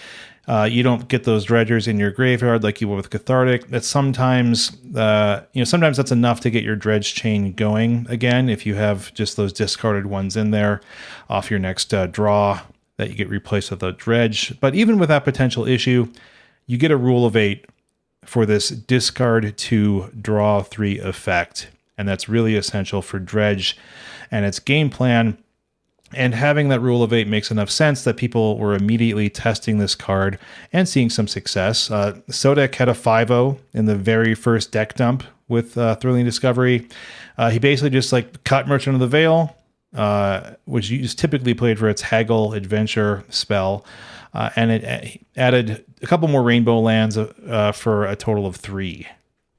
you don't get those dredgers in your graveyard like you will with Cathartic. That's sometimes that's enough to get your dredge chain going again if you have just those discarded ones in there off your next draw that you get replaced with a dredge. But even with that potential issue, you get a rule of 8 for this discard 2, draw 3 effect. And that's really essential for Dredge and its game plan. And having that rule of 8 makes enough sense that people were immediately testing this card and seeing some success. Sodek had a 5-0 in the very first deck dump with Thrilling Discovery. He basically just like cut Merchant of the Veil, which is typically played for its Haggle Adventure spell, and it added a couple more rainbow lands for a total of 3.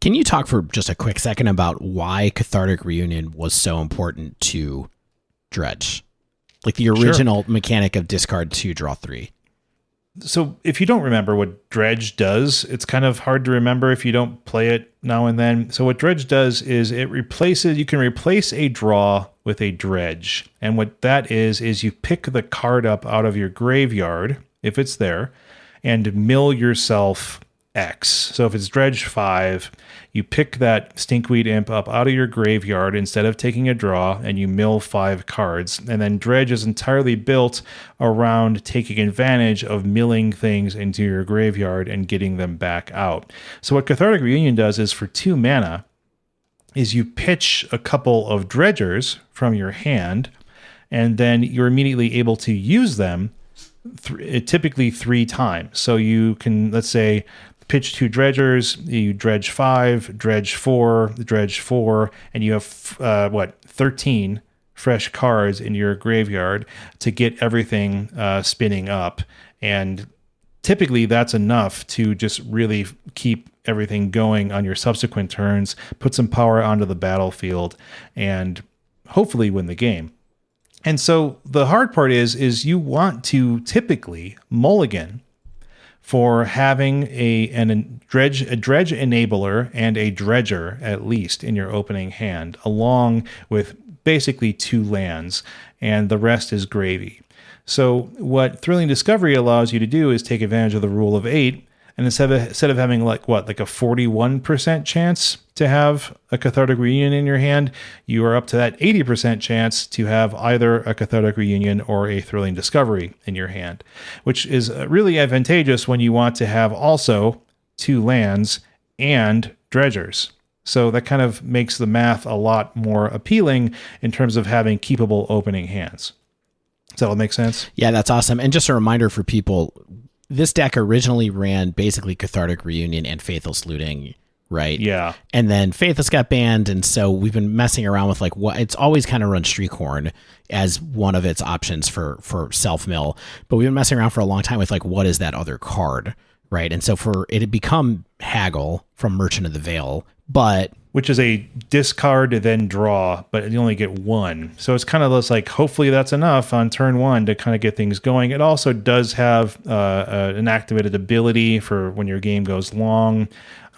Can you talk for just a quick second about why Cathartic Reunion was so important to Dredge? Like the original mechanic of discard 2, draw 3. So if you don't remember what Dredge does, it's kind of hard to remember if you don't play it now and then. So what Dredge does is you can replace a draw with a Dredge. And what that is you pick the card up out of your graveyard, if it's there, and mill yourself X. So if it's Dredge 5, you pick that Stinkweed Imp up out of your graveyard instead of taking a draw, and you mill 5 cards. And then Dredge is entirely built around taking advantage of milling things into your graveyard and getting them back out. So what Cathartic Reunion does is for 2 mana, is you pitch a couple of Dredgers from your hand, and then you're immediately able to use them typically 3 times. So you can, let's say, pitch 2 dredgers, you dredge 5, dredge 4, dredge 4, and you have 13 fresh cards in your graveyard to get everything spinning up. And typically that's enough to just really keep everything going on your subsequent turns, put some power onto the battlefield, and hopefully win the game. And so the hard part is you want to typically mulligan for having a dredge enabler and a dredger at least in your opening hand, along with basically 2 lands, and the rest is gravy. So what Thrilling Discovery allows you to do is take advantage of the rule of 8, and instead of having like a 41% chance to have a Cathartic Reunion in your hand, you are up to that 80% chance to have either a Cathartic Reunion or a Thrilling Discovery in your hand, which is really advantageous when you want to have also 2 lands and dredgers. So that kind of makes the math a lot more appealing in terms of having keepable opening hands. Does that all make sense? Yeah, that's awesome. And just a reminder for people, this deck originally ran basically Cathartic Reunion and Faithless Looting, right? Yeah. And then Faithless got banned, and so we've been messing around with like what it's always kind of run Streakhorn as one of its options for self-mill. But we've been messing around for a long time with like what is that other card, right? And so for it had become Haggle from Merchant of the Veil, which is a discard then draw, but you only get 1. So it's kind of this like, hopefully that's enough on turn 1 to kind of get things going. It also does have an activated ability for when your game goes long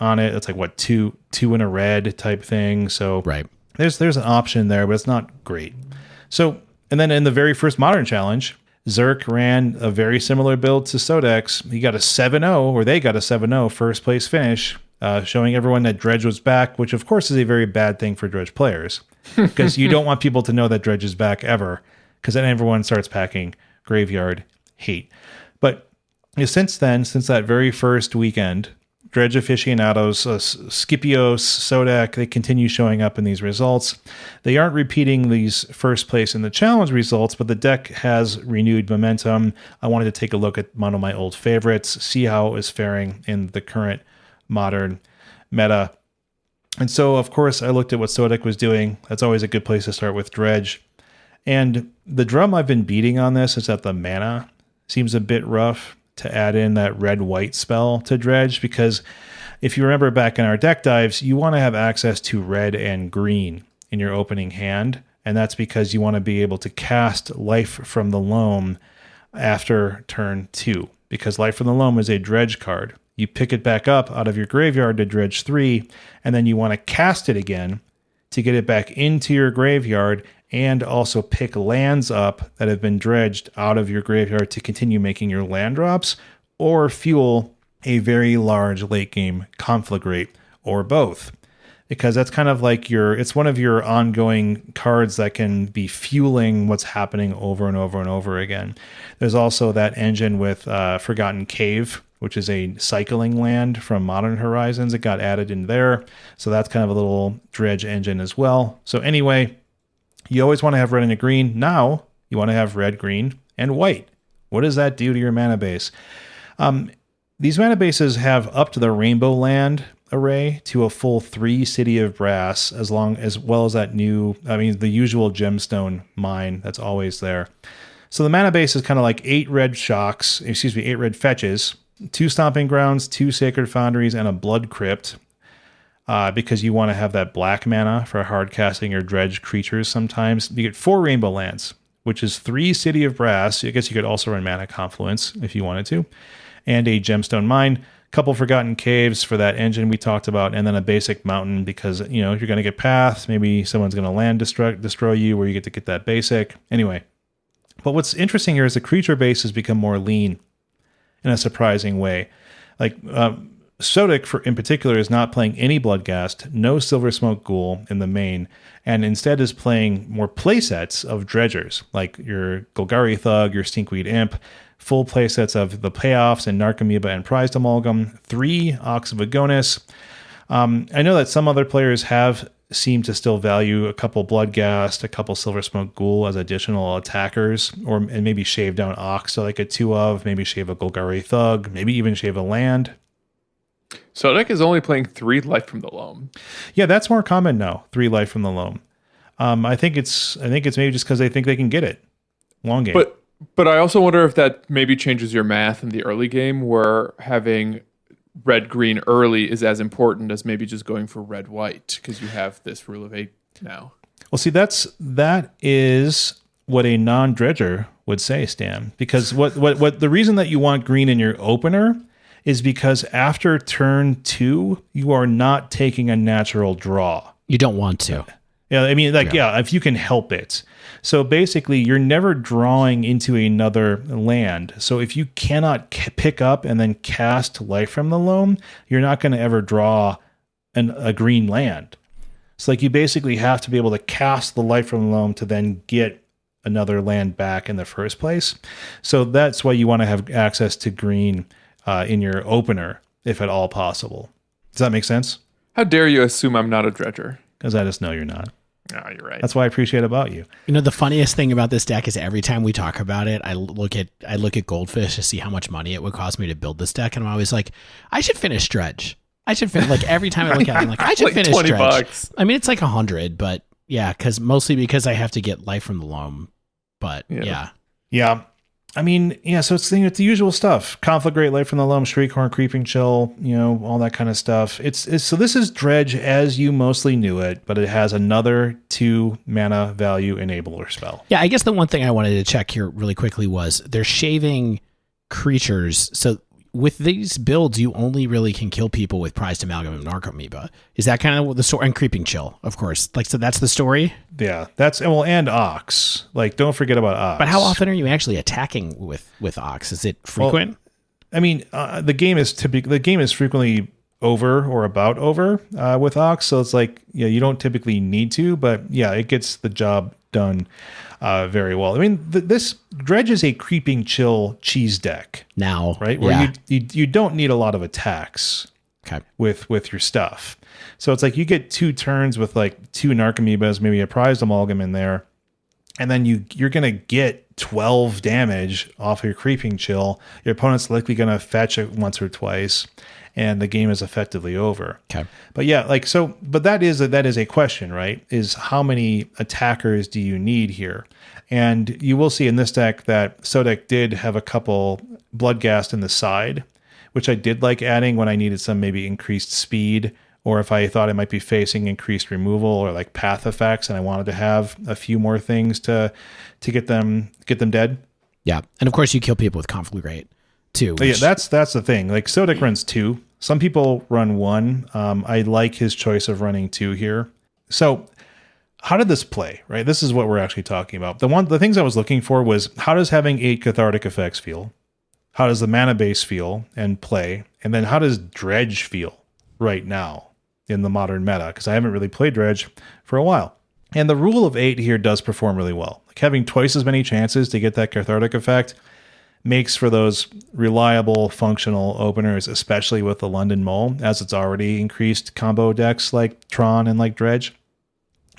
on it. It's like two in a red type thing. So right. There's an option there, but it's not great. So, and then in the very first Modern Challenge, Zerk ran a very similar build to Sodex. He got a 7-0, or they got a 7-0 first place finish. showing everyone that Dredge was back, which of course is a very bad thing for Dredge players, because you don't want people to know that Dredge is back ever, because then everyone starts packing Graveyard Hate. But since then, since that very first weekend, Dredge aficionados, Scipios, Sodak, they continue showing up in these results. They aren't repeating these first place in the challenge results, but the deck has renewed momentum. I wanted to take a look at one of my old favorites, see how it was faring in the current modern meta. And so, of course, I looked at what Sodak was doing. That's always a good place to start with Dredge. And the drum I've been beating on this is that the mana seems a bit rough to add in that red-white spell to Dredge, because if you remember back in our deck dives, you want to have access to red and green in your opening hand, and that's because you want to be able to cast Life from the Loam after turn 2, because Life from the Loam is a Dredge card. You pick it back up out of your graveyard to Dredge 3, and then you want to cast it again to get it back into your graveyard, and also pick lands up that have been dredged out of your graveyard to continue making your land drops, or fuel a very large late game conflagrate, or both. Because that's kind of like it's one of your ongoing cards that can be fueling what's happening over and over and over again. There's also that engine with Forgotten Cave, which is a cycling land from Modern Horizons. It got added in there. So that's kind of a little Dredge engine as well. So anyway, you always want to have red and a green. Now you want to have red, green, and white. What does that do to your mana base? These mana bases have up to the Rainbow Land array to a full 3 City of Brass, as well as that the usual gemstone mine that's always there. So the mana base is kind of like 8 red fetches, 2 Stomping Grounds, 2 Sacred Foundries, and a Blood Crypt. Because you want to have that black mana for hard casting your Dredge creatures sometimes. You get 4 Rainbow Lands, which is 3 City of Brass. I guess you could also run Mana Confluence if you wanted to. And a Gemstone Mine. Couple Forgotten Caves for that engine we talked about. And then a basic mountain because, if you're going to get paths, maybe someone's going to land destroy you where you get to get that basic. Anyway. But what's interesting here is the creature base has become more lean in a surprising way. Like, Sodak, in particular, is not playing any Bloodghast, no Silver Smoke Ghoul in the main, and instead is playing more playsets of Dredgers, like your Golgari Thug, your Stinkweed Imp, full playsets of the Payoffs and Narcomoeba and Prized Amalgam, 3 Ox of Agonis. I know that some other players have seemed to still value a couple Bloodghast, a couple Silver Smoke Ghoul as additional attackers, and maybe shave down Ox, so like a 2 of, maybe shave a Golgari Thug, maybe even shave a land. Sodak is only playing 3 Life from the Loam. Yeah, that's more common now. 3 Life from the Loam. I think it's maybe just because they think they can get it. Long game. But I also wonder if that maybe changes your math in the early game, where having red green early is as important as maybe just going for red white, because you have this rule of 8 now. Well, see, that is what a non-dredger would say, Stan. Because what the reason that you want green in your opener is because after turn 2, you are not taking a natural draw. You don't want to. Yeah, I mean, if you can help it. So basically, you're never drawing into another land. So if you cannot pick up and then cast Life from the Loam, you're not going to ever draw a green land. So like you basically have to be able to cast the Life from the Loam to then get another land back in the first place. So that's why you want to have access to green in your opener, if at all possible. Does that make sense? How dare you assume I'm not a dredger? Because I just know you're not. No, you're right. That's what I appreciate about you. The funniest thing about this deck is every time we talk about it, I look at Goldfish to see how much money it would cost me to build this deck, and I'm always like, I should finish Dredge. I should finish. Like every time I look at it, I'm like, I should finish $20. Dredge. I mean, it's like 100, but yeah, mostly because I have to get Life from the Loam. But yeah. I mean, so it's the usual stuff. Conflagrate, Life from the Loam, Shriekhorn, Creeping Chill, all that kind of stuff. So this is Dredge as you mostly knew it, but it has another 2 mana value enabler spell. Yeah, I guess the one thing I wanted to check here really quickly was they're shaving creatures. So with these builds, you only really can kill people with Prized Amalgam and Narcomoeba. Is that kind of the story? And Creeping Chill, of course. So that's the story? Yeah, and Ox. Like, don't forget about Ox. But how often are you actually attacking with Ox? Is it frequent? Well, I mean, the game is frequently over or about over with Ox. So it's like, yeah, you don't typically need to, but yeah, it gets the job done very well. I mean, this Dredge is a creeping chill cheese deck now, right? Where you don't need a lot of attacks with your stuff. So it's like you get 2 turns with like 2 Narcomoebas, maybe a prized amalgam in there, and then you're going to get 12 damage off your creeping chill. Your opponent's likely going to fetch it once or twice, and the game is effectively over. Okay. But yeah, like so, but that is a question, right? Is how many attackers do you need here? And you will see in this deck that Sodek did have a couple Bloodghast in the side, which I did like adding when I needed some maybe increased speed, or if I thought I might be facing increased removal or like path effects, and I wanted to have a few more things to get them dead. Yeah, and of course you kill people with Conflagrate too. Yeah, that's the thing. Like Sodek runs 2. Some people run 1. I like his choice of running 2 here. So how did this play? Right, this is what we're actually talking about. The things I was looking for was, how does having 8 cathartic effects feel? How does the mana base feel and play? And then how does Dredge feel right now in the modern meta? Because I haven't really played Dredge for a while. And the rule of 8 here does perform really well. Like having twice as many chances to get that cathartic effect makes for those reliable, functional openers, especially with the London Mole, as it's already increased combo decks like Tron and like Dredge.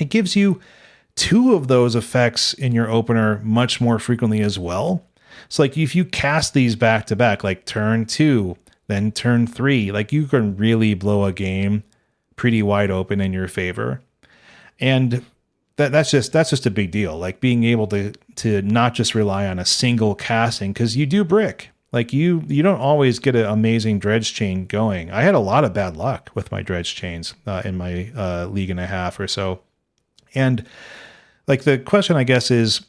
It gives you 2 of those effects in your opener much more frequently as well. So like if you cast these back to back, like turn 2, then turn 3, like you can really blow a game pretty wide open in your favor. And that's just a big deal. Like being able to not just rely on a single casting, because you do brick. Like you don't always get an amazing Dredge chain going. I had a lot of bad luck with my Dredge chains in my league and a half or so. And like the question, I guess, is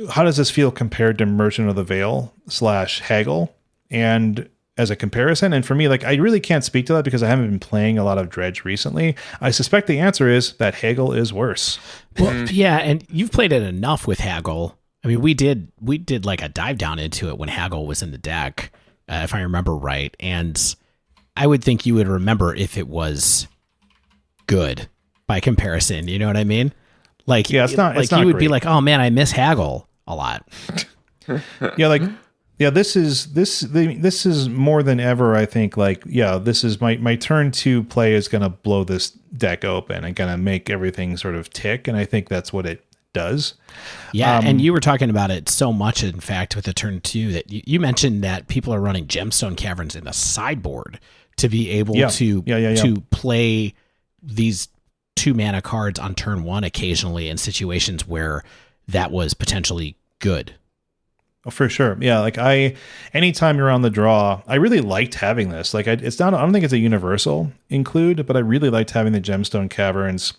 how does this feel compared to Merchant of the Veil / Haggle? And as a comparison, and for me, like I really can't speak to that because I haven't been playing a lot of Dredge recently. I suspect the answer is that Haggle is worse. Well, yeah, and you've played it enough with Haggle. I mean, we did like a dive down into it when Haggle was in the deck, if I remember right. And I would think you would remember if it was good by comparison. You know what I mean? Like, yeah, it's not you would great. be like, oh man, I miss Haggle a lot. Yeah, like. Yeah, this is more than ever. I think like, yeah, this is my turn 2 play is going to blow this deck open and going to make everything sort of tick. And I think that's what it does. Yeah. And you were talking about it so much, in fact, with the turn 2 that you mentioned that people are running Gemstone Caverns in the sideboard to be able to play these 2 mana cards on turn 1 occasionally in situations where that was potentially good. Oh, for sure. Yeah. Like anytime you're on the draw, I really liked having this. Like I don't think it's a universal include, but I really liked having the Gemstone Caverns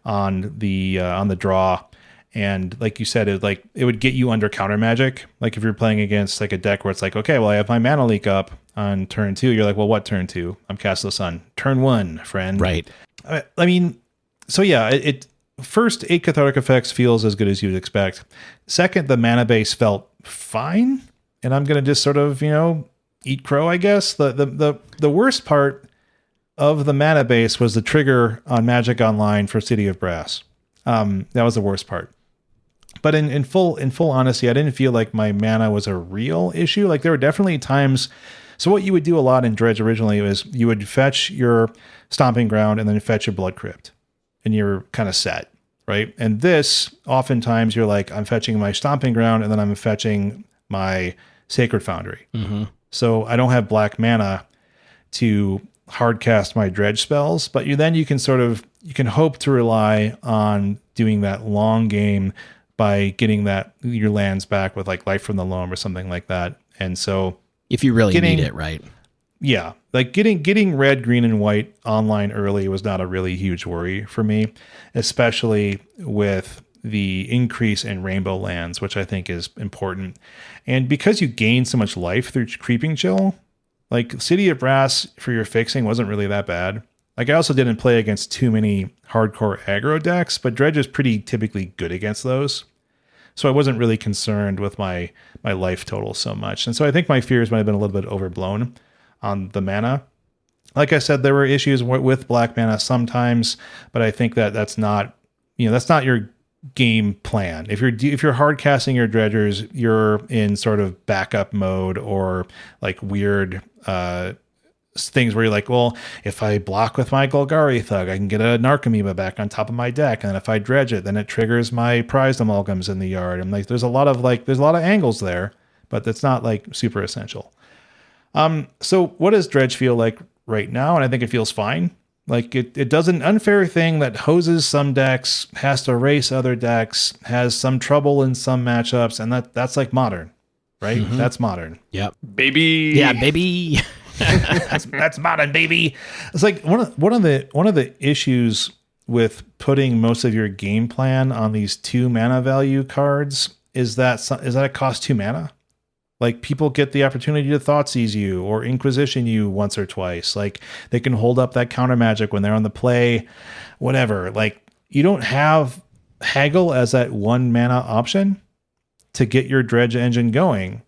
on the draw. And like you said, it would get you under counter magic. Like if you're playing against like a deck where it's like, okay, well I have my mana leak up on turn 2. You're like, well, what turn 2? I'm Castless Sun. Turn 1, friend. Right. I mean, so yeah, it first 8 cathartic effects feels as good as you'd expect. Second, the mana base felt fine, and I'm gonna just sort of eat crow, I guess. The worst part of the mana base was the trigger on Magic Online for City of Brass. That was the worst part. But in full honesty, I didn't feel like my mana was a real issue. Like there were definitely times. So what you would do a lot in Dredge originally was you would fetch your Stomping Ground and then fetch your Blood Crypt, and you're kind of set. Right. And this, oftentimes you're like, I'm fetching my Stomping Ground and then I'm fetching my Sacred Foundry. Mm-hmm. So I don't have black mana to hard cast my Dredge spells, but you can hope to rely on doing that long game by getting your lands back with like Life from the Loam or something like that. And so if you really need it, right? Yeah, like getting red, green, and white online early was not a really huge worry for me, especially with the increase in rainbow lands, which I think is important. And because you gain so much life through Creeping Chill, like City of Brass for your fixing wasn't really that bad. Like I also didn't play against too many hardcore aggro decks, but Dredge is pretty typically good against those. So I wasn't really concerned with my life total so much. And so I think my fears might have been a little bit overblown on the mana. Like I said, there were issues with black mana sometimes, but I think that's not, that's not your game plan. If you're hard casting your dredgers, you're in sort of backup mode or like weird things where you're like, well, if I block with my Golgari Thug, I can get a Narcomoeba back on top of my deck, and then if I dredge it, then it triggers my prized amalgams in the yard. And like, there's a lot of angles there, but that's not like super essential. So what does dredge feel like right now? And I think it feels fine. Like it does an unfair thing that hoses some decks, has to race other decks, has some trouble in some matchups, and that's like modern, right? Mm-hmm. That's modern. Yep. Baby. Yeah, baby. that's modern, baby. It's like one of the issues with putting most of your game plan on these 2 mana value cards is that it costs 2 mana. Like, people get the opportunity to Thoughtseize you or Inquisition you once or twice. Like, they can hold up that counter magic when they're on the play, whatever. Like, you don't have Haggle as that 1 mana option to get your dredge engine going,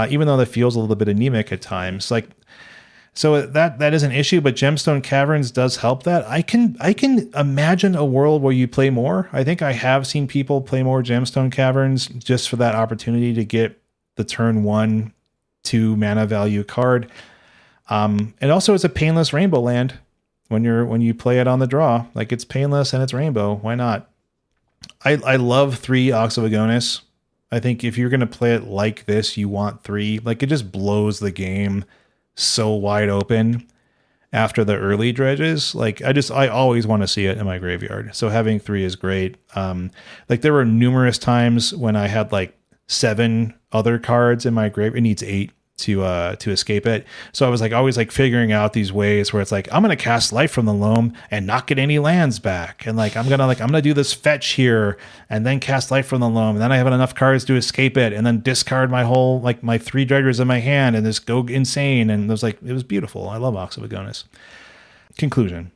even though that feels a little bit anemic at times. Like, so that is an issue, but Gemstone Caverns does help that. I can imagine a world where you play more. I think I have seen people play more Gemstone Caverns just for that opportunity to get the turn 1 2 mana value card. And also it's a painless rainbow land when you play it on the draw. Like, it's painless and it's rainbow. Why not? I love 3 Ox of Agonis. I think if you're going to play it like this, you want 3. Like, it just blows the game so wide open after the early dredges. Like, I always want to see it in my graveyard. So having 3 is great. Like, there were numerous times when I had like 7 other cards in my grave. It needs 8 to escape it. So I was like always like figuring out these ways where it's like, I'm gonna cast Life from the Loam and not get any lands back, and like I'm gonna do this fetch here and then cast Life from the Loam, and then I have enough cards to escape it, and then discard my whole, like, my 3 dredgers in my hand and just go insane. And it was beautiful. I love Ox of Agonis. Conclusion: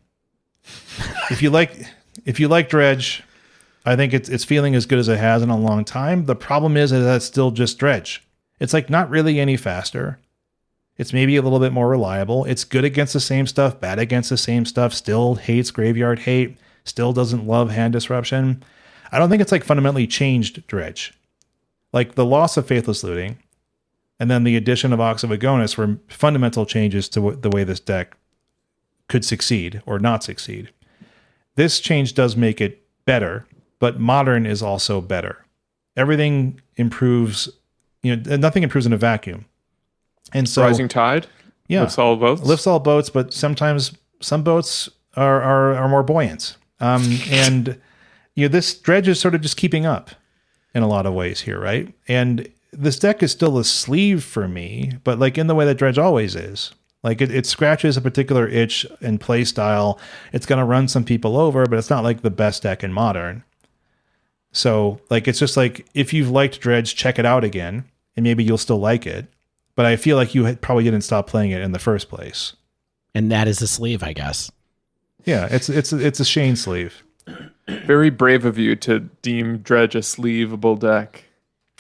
if you like dredge, I think it's feeling as good as it has in a long time. The problem is that it's still just dredge. It's like not really any faster. It's maybe a little bit more reliable. It's good against the same stuff, bad against the same stuff, still hates graveyard hate, still doesn't love hand disruption. I don't think it's like fundamentally changed dredge. Like, the loss of Faithless Looting and then the addition of Ox of Agonis were fundamental changes to the way this deck could succeed or not succeed. This change does make it better, but modern is also better. Everything improves. Nothing improves in a vacuum. And so rising tide, lifts all boats. But sometimes some boats are more buoyant. And this dredge is sort of just keeping up in a lot of ways here, right? And this deck is still a sleeve for me, but like in the way that dredge always is. Like, it scratches a particular itch and play style. It's going to run some people over, but it's not like the best deck in modern. So, like, it's just like, if you've liked dredge, check it out again, and maybe you'll still like it. But I feel like you probably didn't stop playing it in the first place. And that is a sleeve, I guess. Yeah, it's a Shane sleeve. Very brave of you to deem dredge a sleeveable deck.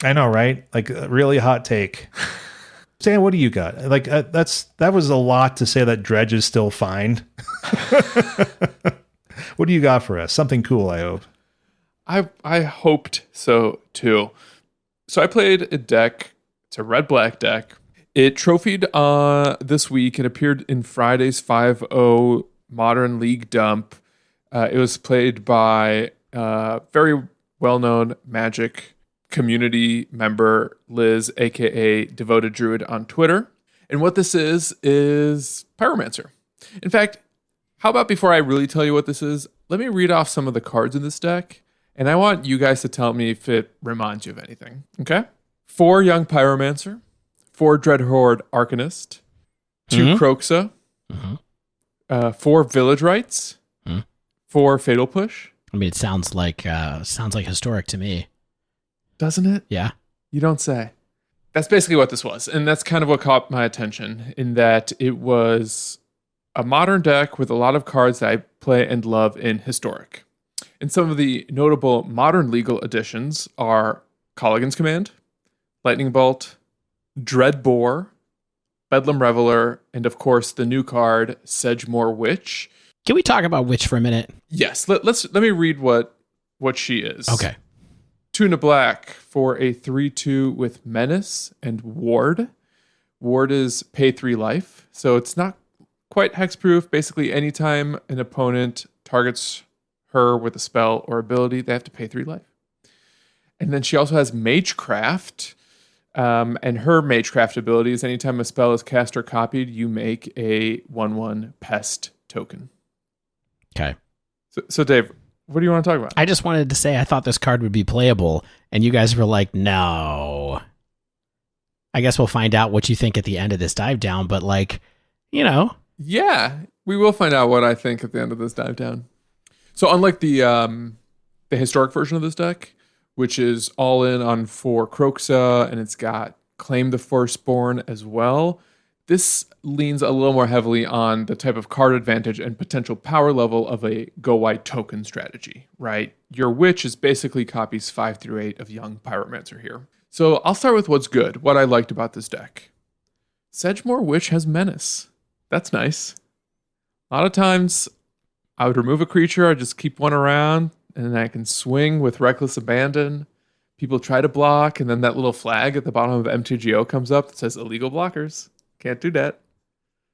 I know, right? Like, a really hot take. Sam, what do you got? Like, that was a lot to say that dredge is still fine. What do you got for us? Something cool, I hope. I hoped so too. So I played a deck. It's a red-black deck. It trophied this week. It appeared in Friday's 5-0 Modern League Dump. It was played by very well-known Magic community member Liz, aka Devoted Druid on Twitter. And what this is Pyromancer. In fact, how about before I really tell you what this is, let me read off some of the cards in this deck. And I want you guys to tell me if it reminds you of anything, okay? 4 Young Pyromancer, 4 Dreadhorde Arcanist, 2 Kroxa, 4 Village Rites, 4 Fatal Push. I mean, it sounds like historic to me. Doesn't it? Yeah. You don't say. That's basically what this was. And that's kind of what caught my attention, in that it was a modern deck with a lot of cards that I play and love in historic. And some of the notable modern legal additions are Colligan's Command, Lightning Bolt, Dreadbore, Bedlam Reveler, and of course the new card, Sedgemoor Witch. Can we talk about Witch for a minute? Yes, let me read what she is. Okay. 2 and a black for a 3/2 with Menace and Ward. Ward is pay 3 life, so it's not quite hexproof. Basically, anytime an opponent targets her with a spell or ability, they have to pay 3 life. And then she also has Magecraft, and her Magecraft ability is anytime a spell is cast or copied, you make a 1/1 pest token. Okay. So Dave, what do you want to talk about? I just wanted to say I thought this card would be playable, and you guys were like, no. I guess we'll find out what you think at the end of this dive down, but like, you know. Yeah, we will find out what I think at the end of this dive down. So unlike the historic version of this deck, which is all in on 4 Kroxa, and it's got Claim the Firstborn as well, this leans a little more heavily on the type of card advantage and potential power level of a go white token strategy, right? Your Witch is basically copies 5 through 8 of Young Pyromancer here. So I'll start with what's good, what I liked about this deck. Sedgemoor Witch has Menace. That's nice. A lot of times I would remove a creature, I just keep one around, and then I can swing with Reckless Abandon. People try to block, and then that little flag at the bottom of MTGO comes up that says illegal blockers. Can't do that.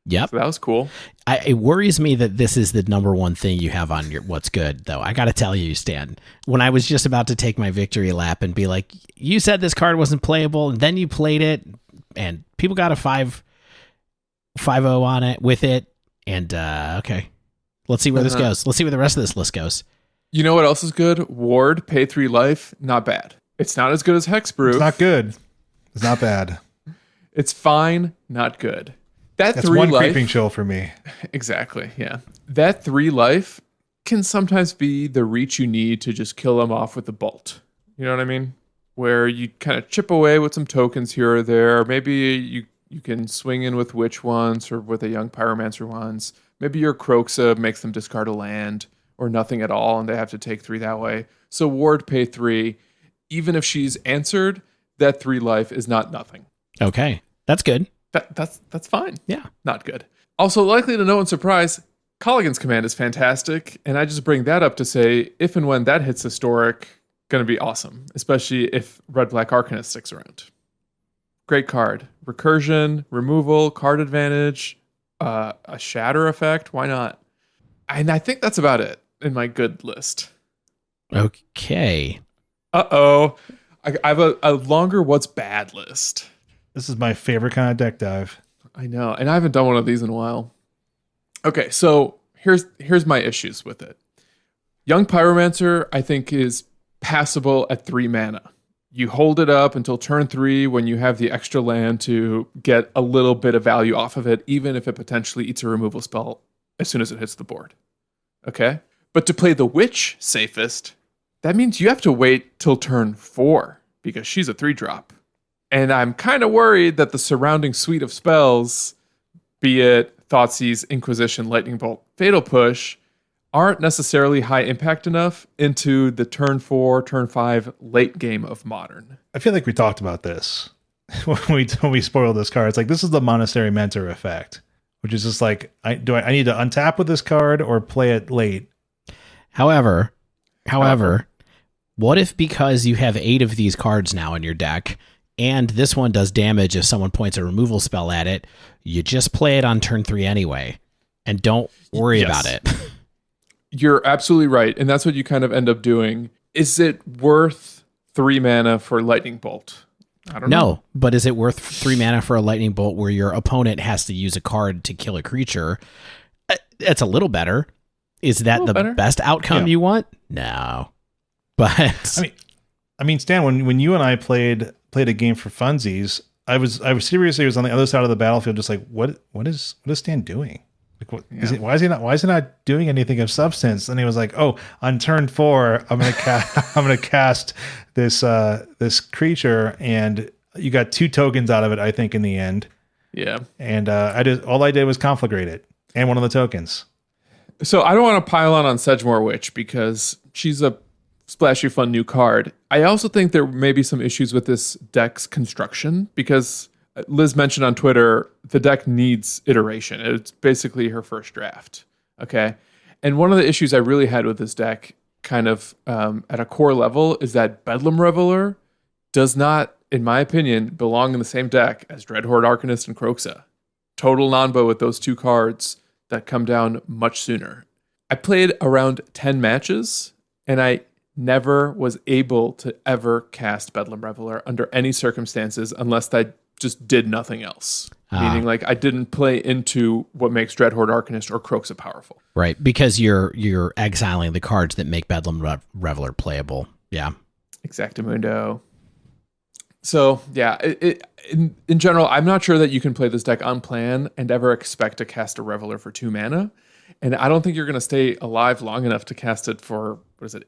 Yep. So that was cool. It worries me that this is the number one thing you have on your what's good, though. I got to tell you, Stan, when I was just about to take my victory lap and be like, you said this card wasn't playable, and then you played it, and people got a 5-0 on it with it, and okay. Let's see where this goes. Let's see where the rest of this list goes. You know what else is good? Ward, pay 3 life, not bad. It's not as good as Hexproof. It's not good. It's not bad. It's fine, not good. That's 3 one life. Creeping chill for me. Exactly, yeah. That 3 life can sometimes be the reach you need to just kill them off with a bolt. You know what I mean? Where you kind of chip away with some tokens here or there. Maybe you can swing in with Witch once or with a Young Pyromancer once. Maybe your Kroxa makes them discard a land or nothing at all, and they have to take 3 that way. So Ward, pay 3. Even if she's answered, that 3 life is not nothing. Okay, that's good. That's fine. Yeah. Not good. Also, likely to no one's surprise, Colligan's Command is fantastic, and I just bring that up to say, if and when that hits Historic, going to be awesome, especially if Red-Black Arcanist sticks around. Great card. Recursion, removal, card advantage, a shatter effect, why not? And I think that's about it in my good list. Okay. Uh-oh. I have a longer what's bad list. This is my favorite kind of deck dive. I know, and I haven't done one of these in a while. Okay, so here's my issues with it. Young Pyromancer, I think, is passable at 3 mana. You hold it up until turn 3 when you have the extra land to get a little bit of value off of it, even if it potentially eats a removal spell as soon as it hits the board. Okay? But to play the Witch safest, that means you have to wait till turn 4 because she's a 3-drop. And I'm kind of worried that the surrounding suite of spells, be it Thoughtseize, Inquisition, Lightning Bolt, Fatal Push, aren't necessarily high impact enough into the turn 4, turn 5 late game of Modern. I feel like we talked about this when we spoiled this card. It's like, this is the Monastery Mentor effect, which is just like, I need to untap with this card or play it late? However, what if because you have 8 of these cards now in your deck, and this one does damage if someone points a removal spell at it, you just play it on turn 3 anyway, and don't worry about it. You're absolutely right, and that's what you kind of end up doing. Is it worth 3 mana for Lightning Bolt? I don't know. No, but is it worth 3 mana for a Lightning Bolt where your opponent has to use a card to kill a creature? That's a little better. Is that the best outcome you want? No. But I mean, Stan, when you and I played a game for funsies, I was seriously was on the other side of the battlefield, just like, what is Stan doing? Like, what is it? Why is he not doing anything of substance? And he was like, oh, on turn 4, I'm gonna cast this creature, and you got 2 tokens out of it, I think, in the end. Yeah. And all I did was conflagrate it and one of the tokens. So I don't want to pile on Sedgemoor Witch because she's a splashy, fun new card. I also think there may be some issues with this deck's construction because Liz mentioned on Twitter the deck needs iteration. It's basically her first draft. Okay. And one of the issues I really had with this deck, kind of at a core level, is that Bedlam Reveler does not, in my opinion, belong in the same deck as Dreadhorde Arcanist and Kroxa. Total non-bo with those two cards that come down much sooner. I played around 10 matches, and I never was able to ever cast Bedlam Reveler under any circumstances unless I just did nothing else. Meaning, like, I didn't play into what makes Dreadhorde Arcanist or Kroxa powerful. Right, because you're exiling the cards that make Bedlam Reveler playable. Yeah. Exactamundo. So, yeah, in general, I'm not sure that you can play this deck on plan and ever expect to cast a Reveler for 2 mana. And I don't think you're going to stay alive long enough to cast it for,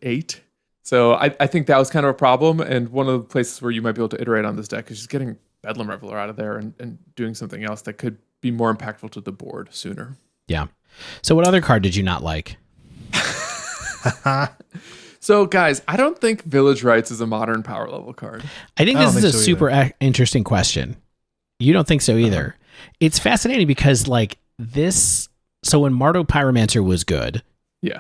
8? So I think that was kind of a problem. And one of the places where you might be able to iterate on this deck is just getting Bedlam Reveler out of there and doing something else that could be more impactful to the board sooner. Yeah. So what other card did you not like? So, guys, I don't think Village Rites is a modern power level card. I think this is a super interesting question. You don't think so either. It's fascinating because, like, this... So when Mardu Pyromancer was good,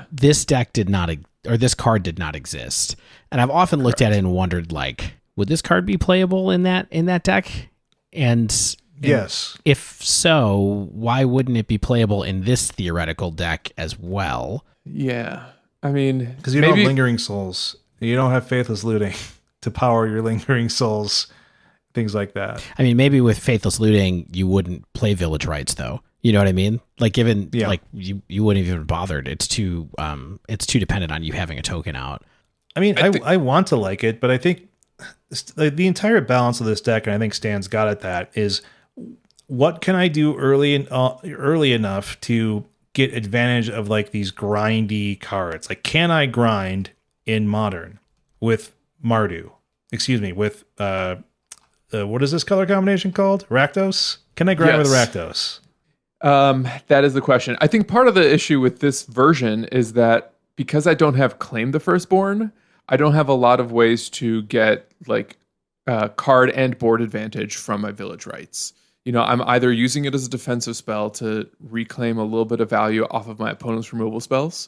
this deck did not... Or this card did not exist. And I've often looked at it and wondered, like, would this card be playable in that deck? And yes. If so, why wouldn't it be playable in this theoretical deck as well? Yeah. I mean, because you don't have Lingering Souls. You don't have Faithless Looting to power your Lingering Souls, things like that. I mean, maybe with Faithless Looting, you wouldn't play Village Rites, though. You know what I mean? Like, given like you wouldn't even bothered. It's too dependent on you having a token out. I mean, I want to like it, but I think the entire balance of this deck, and I think Stan's got at that, is what can I do early enough to get advantage of like these grindy cards? Like, can I grind in Modern with Mardu? Excuse me, with what is this color combination called? Rakdos? Can I grind with Rakdos? That is the question. I think part of the issue with this version is that because I don't have Claim the Firstborn, I don't have a lot of ways to get like card and board advantage from my Village Rites. You know, I'm either using it as a defensive spell to reclaim a little bit of value off of my opponent's removal spells.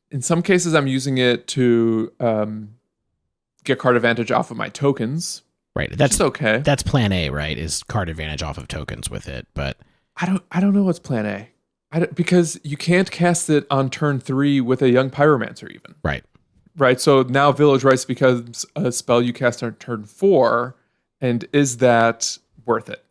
In some cases, I'm using it to get card advantage off of my tokens. Right. That's okay. That's plan A, right? Is card advantage off of tokens with it. But I don't know what's plan A. Because you can't cast it on turn 3 with a Young Pyromancer even. Right. So now Village Rites becomes a spell you cast on turn 4. And is that worth it?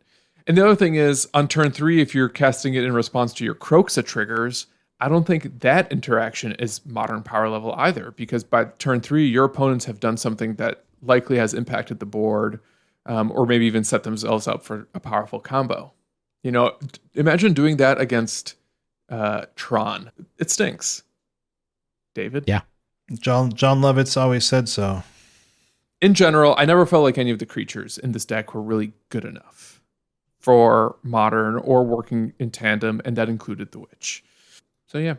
And the other thing is, on turn 3, if you're casting it in response to your Kroxa triggers, I don't think that interaction is modern power level either, because by turn 3, your opponents have done something that likely has impacted the board, or maybe even set themselves up for a powerful combo. You know, imagine doing that against Tron. It stinks. David? Yeah. John Lovitz always said so. In general, I never felt like any of the creatures in this deck were really good enough for Modern or working in tandem, and that included the Witch. So yeah,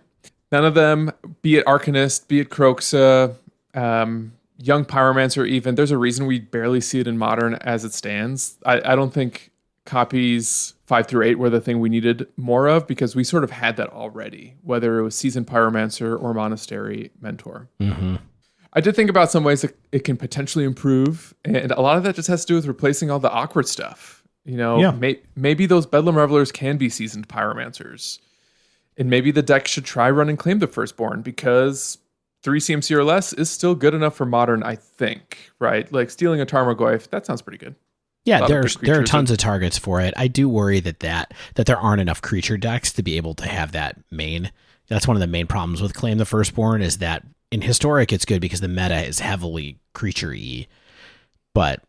none of them, be it Arcanist, be it Kroxa, Young Pyromancer even, there's a reason we barely see it in Modern as it stands. I don't think copies 5 through 8 were the thing we needed more of, because we sort of had that already, whether it was Seasoned Pyromancer or Monastery Mentor. Mm-hmm. I did think about some ways that it can potentially improve, and a lot of that just has to do with replacing all the awkward stuff. You know, maybe those Bedlam Revelers can be Seasoned Pyromancers. And maybe the deck should try running Claim the Firstborn, because 3 CMC or less is still good enough for Modern, I think, right? Like stealing a Tarmogoyf, that sounds pretty good. Yeah, there are tons of targets for it. I do worry that there aren't enough creature decks to be able to have that main. That's one of the main problems with Claim the Firstborn, is that in Historic it's good because the meta is heavily creature-y. But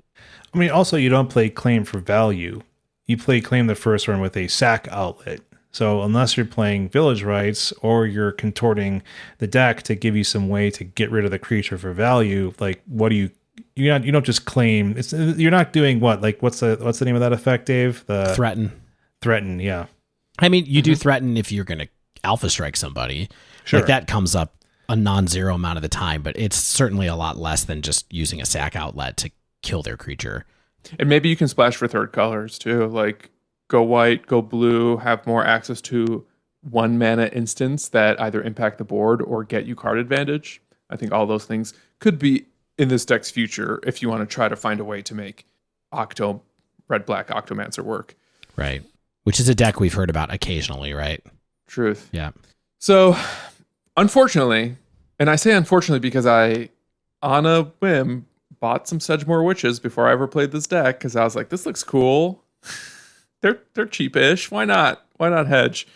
I mean, also you don't play Claim for value. You play Claim the Firstborn with a sack outlet. So unless you're playing Village Rites or you're contorting the deck to give you some way to get rid of the creature for value, like what do you don't just claim. You're not doing what? Like what's the name of that effect, Dave? The Threaten, yeah. I mean, you do threaten if you're going to Alpha Strike somebody. Sure. Like that comes up a non-zero amount of the time, but it's certainly a lot less than just using a sack outlet to kill their creature. And maybe you can splash for third colors too. Like go white, go blue, have more access to 1 mana instants that either impact the board or get you card advantage. I think all those things could be in this deck's future if you want to try to find a way to make red-black Octomancer work. Right. Which is a deck we've heard about occasionally, right? Truth. Yeah. So, unfortunately, and I say unfortunately because I, on a whim, bought some Sedgemoor Witches before I ever played this deck because I was like, this looks cool. They're cheapish. Why not? Why not hedge?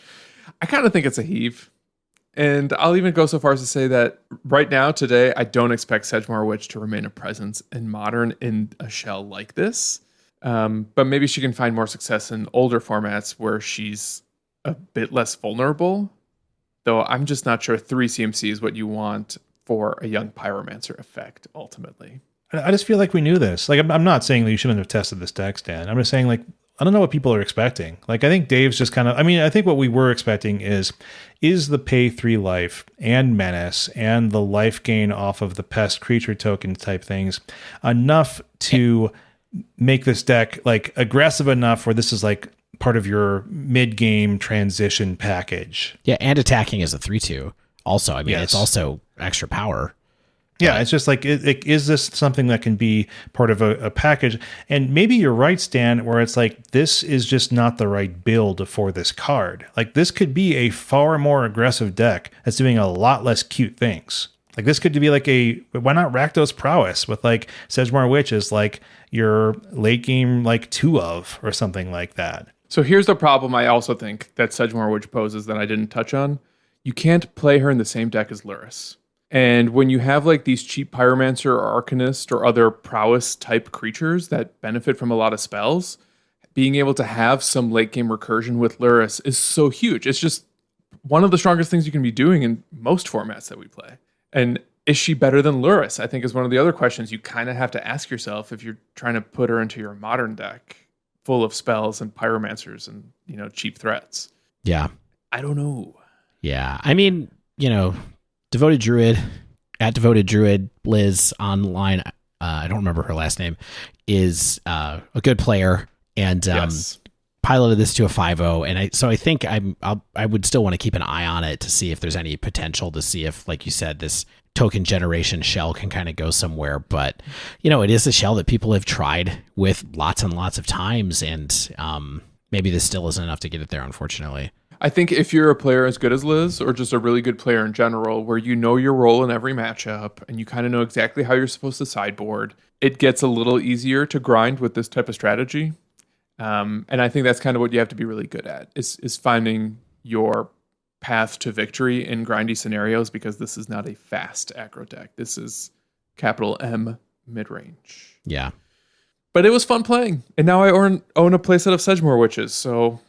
I kind of think it's a heave. And I'll even go so far as to say that right now, today, I don't expect Sedgemoor Witch to remain a presence in Modern in a shell like this. But maybe she can find more success in older formats where she's a bit less vulnerable. Though I'm just not sure 3 CMC is what you want for a young Pyromancer effect, ultimately. I just feel like we knew this. Like, I'm not saying that you shouldn't have tested this deck, Stan. I'm just saying, like, I don't know what people are expecting. Like, I think Dave's just kind of, I think what we were expecting is the pay 3 life and menace and the life gain off of the pest creature token type things enough to make this deck like aggressive enough where this is like part of your mid-game transition package. Yeah, and attacking is a 3/2. Also, I mean, Yes. It's also extra power. Yeah, it's just like, is this something that can be part of a package? And maybe you're right, Stan, where it's like, this is just not the right build for this card. Like, this could be a far more aggressive deck that's doing a lot less cute things. Like, this could be like why not Rakdos Prowess with like Sedgemoor Witch is like your late game like 2 of or something like that. So here's the problem I also think that Sedgemoor Witch poses that I didn't touch on. You can't play her in the same deck as Lurrus. And when you have like these cheap Pyromancer or Arcanist or other prowess type creatures that benefit from a lot of spells, being able to have some late game recursion with Lurrus is so huge. It's just one of the strongest things you can be doing in most formats that we play. And is she better than Lurrus? I think is one of the other questions you kind of have to ask yourself if you're trying to put her into your Modern deck full of spells and Pyromancers and, cheap threats. Yeah. I don't know. Yeah. I mean, Devoted Druid, Liz online, I don't remember her last name, is a good player and Yes. piloted this to a 5-0. And I think I would still want to keep an eye on it to see if there's any potential to see if, like you said, this token generation shell can kind of go somewhere. But, it is a shell that people have tried with lots and lots of times. And maybe this still isn't enough to get it there, unfortunately. I think if you're a player as good as Liz, or just a really good player in general, where you know your role in every matchup and you kind of know exactly how you're supposed to sideboard, it gets a little easier to grind with this type of strategy. And I think that's kind of what you have to be really good at, is finding your path to victory in grindy scenarios, because this is not a fast aggro deck. This is capital M mid-range. Yeah. But it was fun playing. And now I own a playset of Sedgemoor Witches, so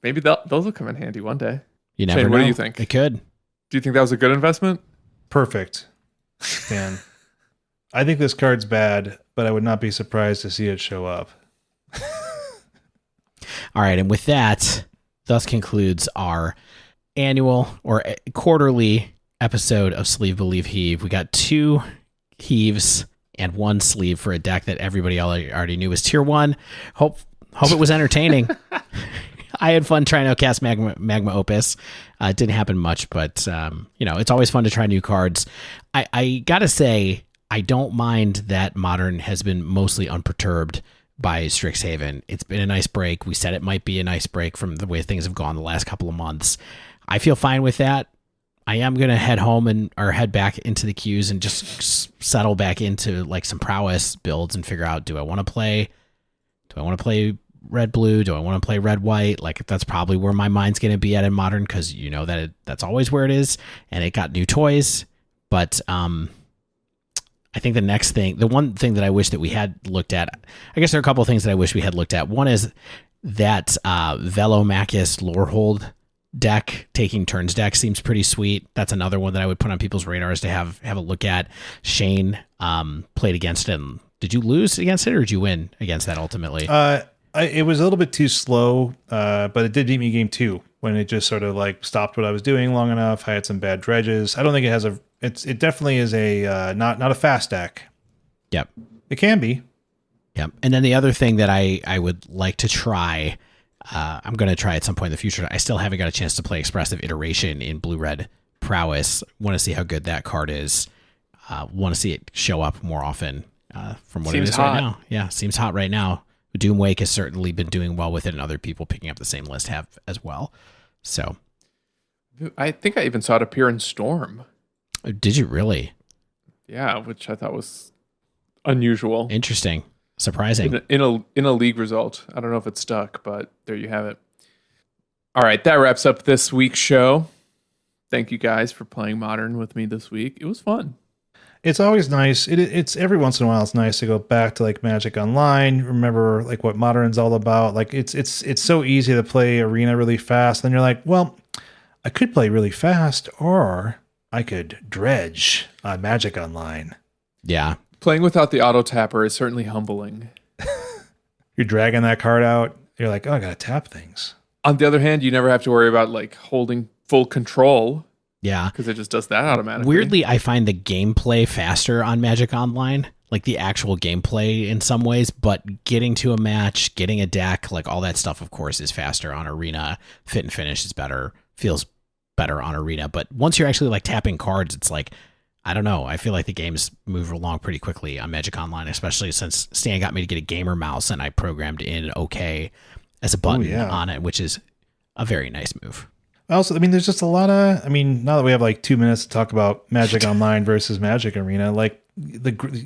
maybe those will come in handy one day. You never Shane, know. what do you think? It could. Do you think that was a good investment? Perfect, Stan. I think this card's bad, but I would not be surprised to see it show up. All right. And with that, thus concludes our annual or quarterly episode of Sleeve Believe Heave. We got 2 heaves and 1 sleeve for a deck that everybody already knew was tier 1. Hope it was entertaining. I had fun trying to cast Magma Opus. It didn't happen much, but it's always fun to try new cards. I gotta say, I don't mind that Modern has been mostly unperturbed by Strixhaven. It's been a nice break. We said it might be a nice break from the way things have gone the last couple of months. I feel fine with that. I am gonna head home or head back into the queues and just settle back into like some prowess builds and figure out: do I want to play red blue? Do I want to play red white? Like, that's probably where my mind's going to be at in Modern, because that's always where it is, and it got new toys. But I think the one thing that I wish that we had looked at, I guess there are a couple of things that I wish we had looked at. One is that Velomachus Lorehold deck, taking turns deck, seems pretty sweet. That's another one that I would put on people's radars to have a look at. Shane played against it. Did you lose against it, or did you win against that ultimately? It was a little bit too slow, but it did beat me game 2 when it just sort of like stopped what I was doing long enough. I had some bad dredges. I don't think it has it definitely is a not a fast deck. Yep. It can be. Yep. And then the other thing that I would like to try I'm going to try at some point in the future. I still haven't got a chance to play Expressive Iteration in Blue-Red Prowess. Want to see how good that card is. Want to see it show up more often from what Seems it is hot right now. Yeah, seems hot right now. Doomwake has certainly been doing well with it, and other people picking up the same list have as well. So, I think I even saw it appear in Storm. did you really? Yeah, which I thought was unusual. Interesting. Surprising. In a league result. I don't know if it stuck, but there you have it. All right, that wraps up this week's show. Thank you guys for playing Modern with me this week. It was fun. It's always nice. It's every once in a while. It's nice to go back to like Magic Online. Remember like what Modern's all about. Like it's so easy to play Arena really fast. Then you're like, well, I could play really fast, or I could dredge on Magic Online. Yeah. Playing without the auto tapper is certainly humbling. You're dragging that card out. You're like, oh, I gotta tap things. On the other hand, you never have to worry about like holding full control. Yeah. Because it just does that automatically. Weirdly, I find the gameplay faster on Magic Online, like the actual gameplay in some ways, but getting to a match, getting a deck, like all that stuff, of course, is faster on Arena. Fit and finish is better, feels better on Arena. But once you're actually like tapping cards, it's like, I don't know. I feel like the games move along pretty quickly on Magic Online, especially since Stan got me to get a gamer mouse and I programmed in OK as a button on it, which is a very nice move. Also, I mean, there's just a lot of, now that we have like 2 minutes to talk about Magic Online versus Magic Arena, like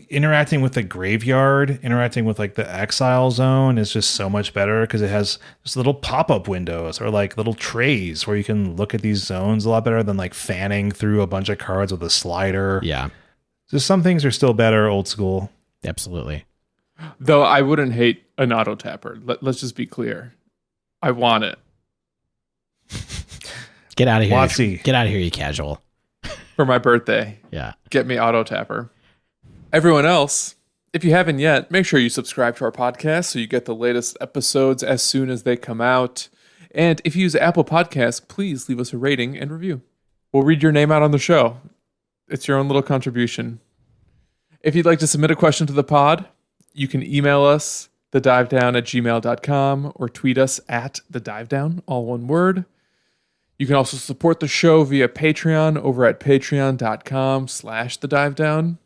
interacting with the graveyard, interacting with like the exile zone is just so much better because it has just little pop-up windows or like little trays where you can look at these zones a lot better than like fanning through a bunch of cards with a slider. Yeah. Just some things are still better old school. Absolutely. Though I wouldn't hate an auto tapper. Let's just be clear. I want it. Get out of here. Watsy. Get out of here, you casual. For my birthday. Yeah. Get me auto tapper. Everyone else, if you haven't yet, make sure you subscribe to our podcast so you get the latest episodes as soon as they come out. And if you use Apple Podcasts, please leave us a rating and review. We'll read your name out on the show. It's your own little contribution. If you'd like to submit a question to the pod, you can email us, thedivedown@gmail.com, or tweet us at thedivedown, all one word. You can also support the show via Patreon over at patreon.com/thedivedown.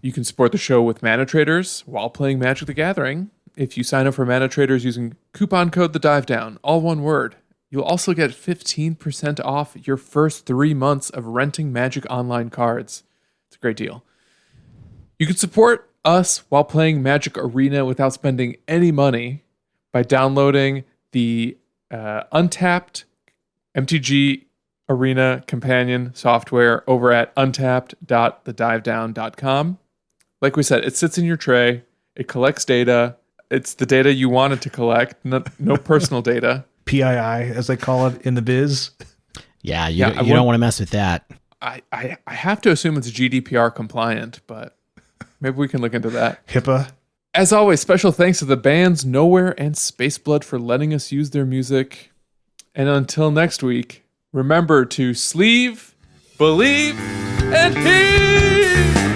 You can support the show with Mana Traders while playing Magic the Gathering. If you sign up for Mana Traders using coupon code TheDiveDown, all one word, you'll also get 15% off your first 3 months of renting Magic Online cards. It's a great deal. You can support us while playing Magic Arena without spending any money by downloading the Untapped MTG Arena Companion software over at untapped.thedivedown.com. Like we said, it sits in your tray. It collects data. It's the data you want it to collect, no personal data. PII, as they call it in the biz. Yeah, you don't want to mess with that. I have to assume it's GDPR compliant, but maybe we can look into that. HIPAA. As always, special thanks to the bands Nowhere and Spaceblood for letting us use their music. And until next week, remember to sleeve, believe, and heave!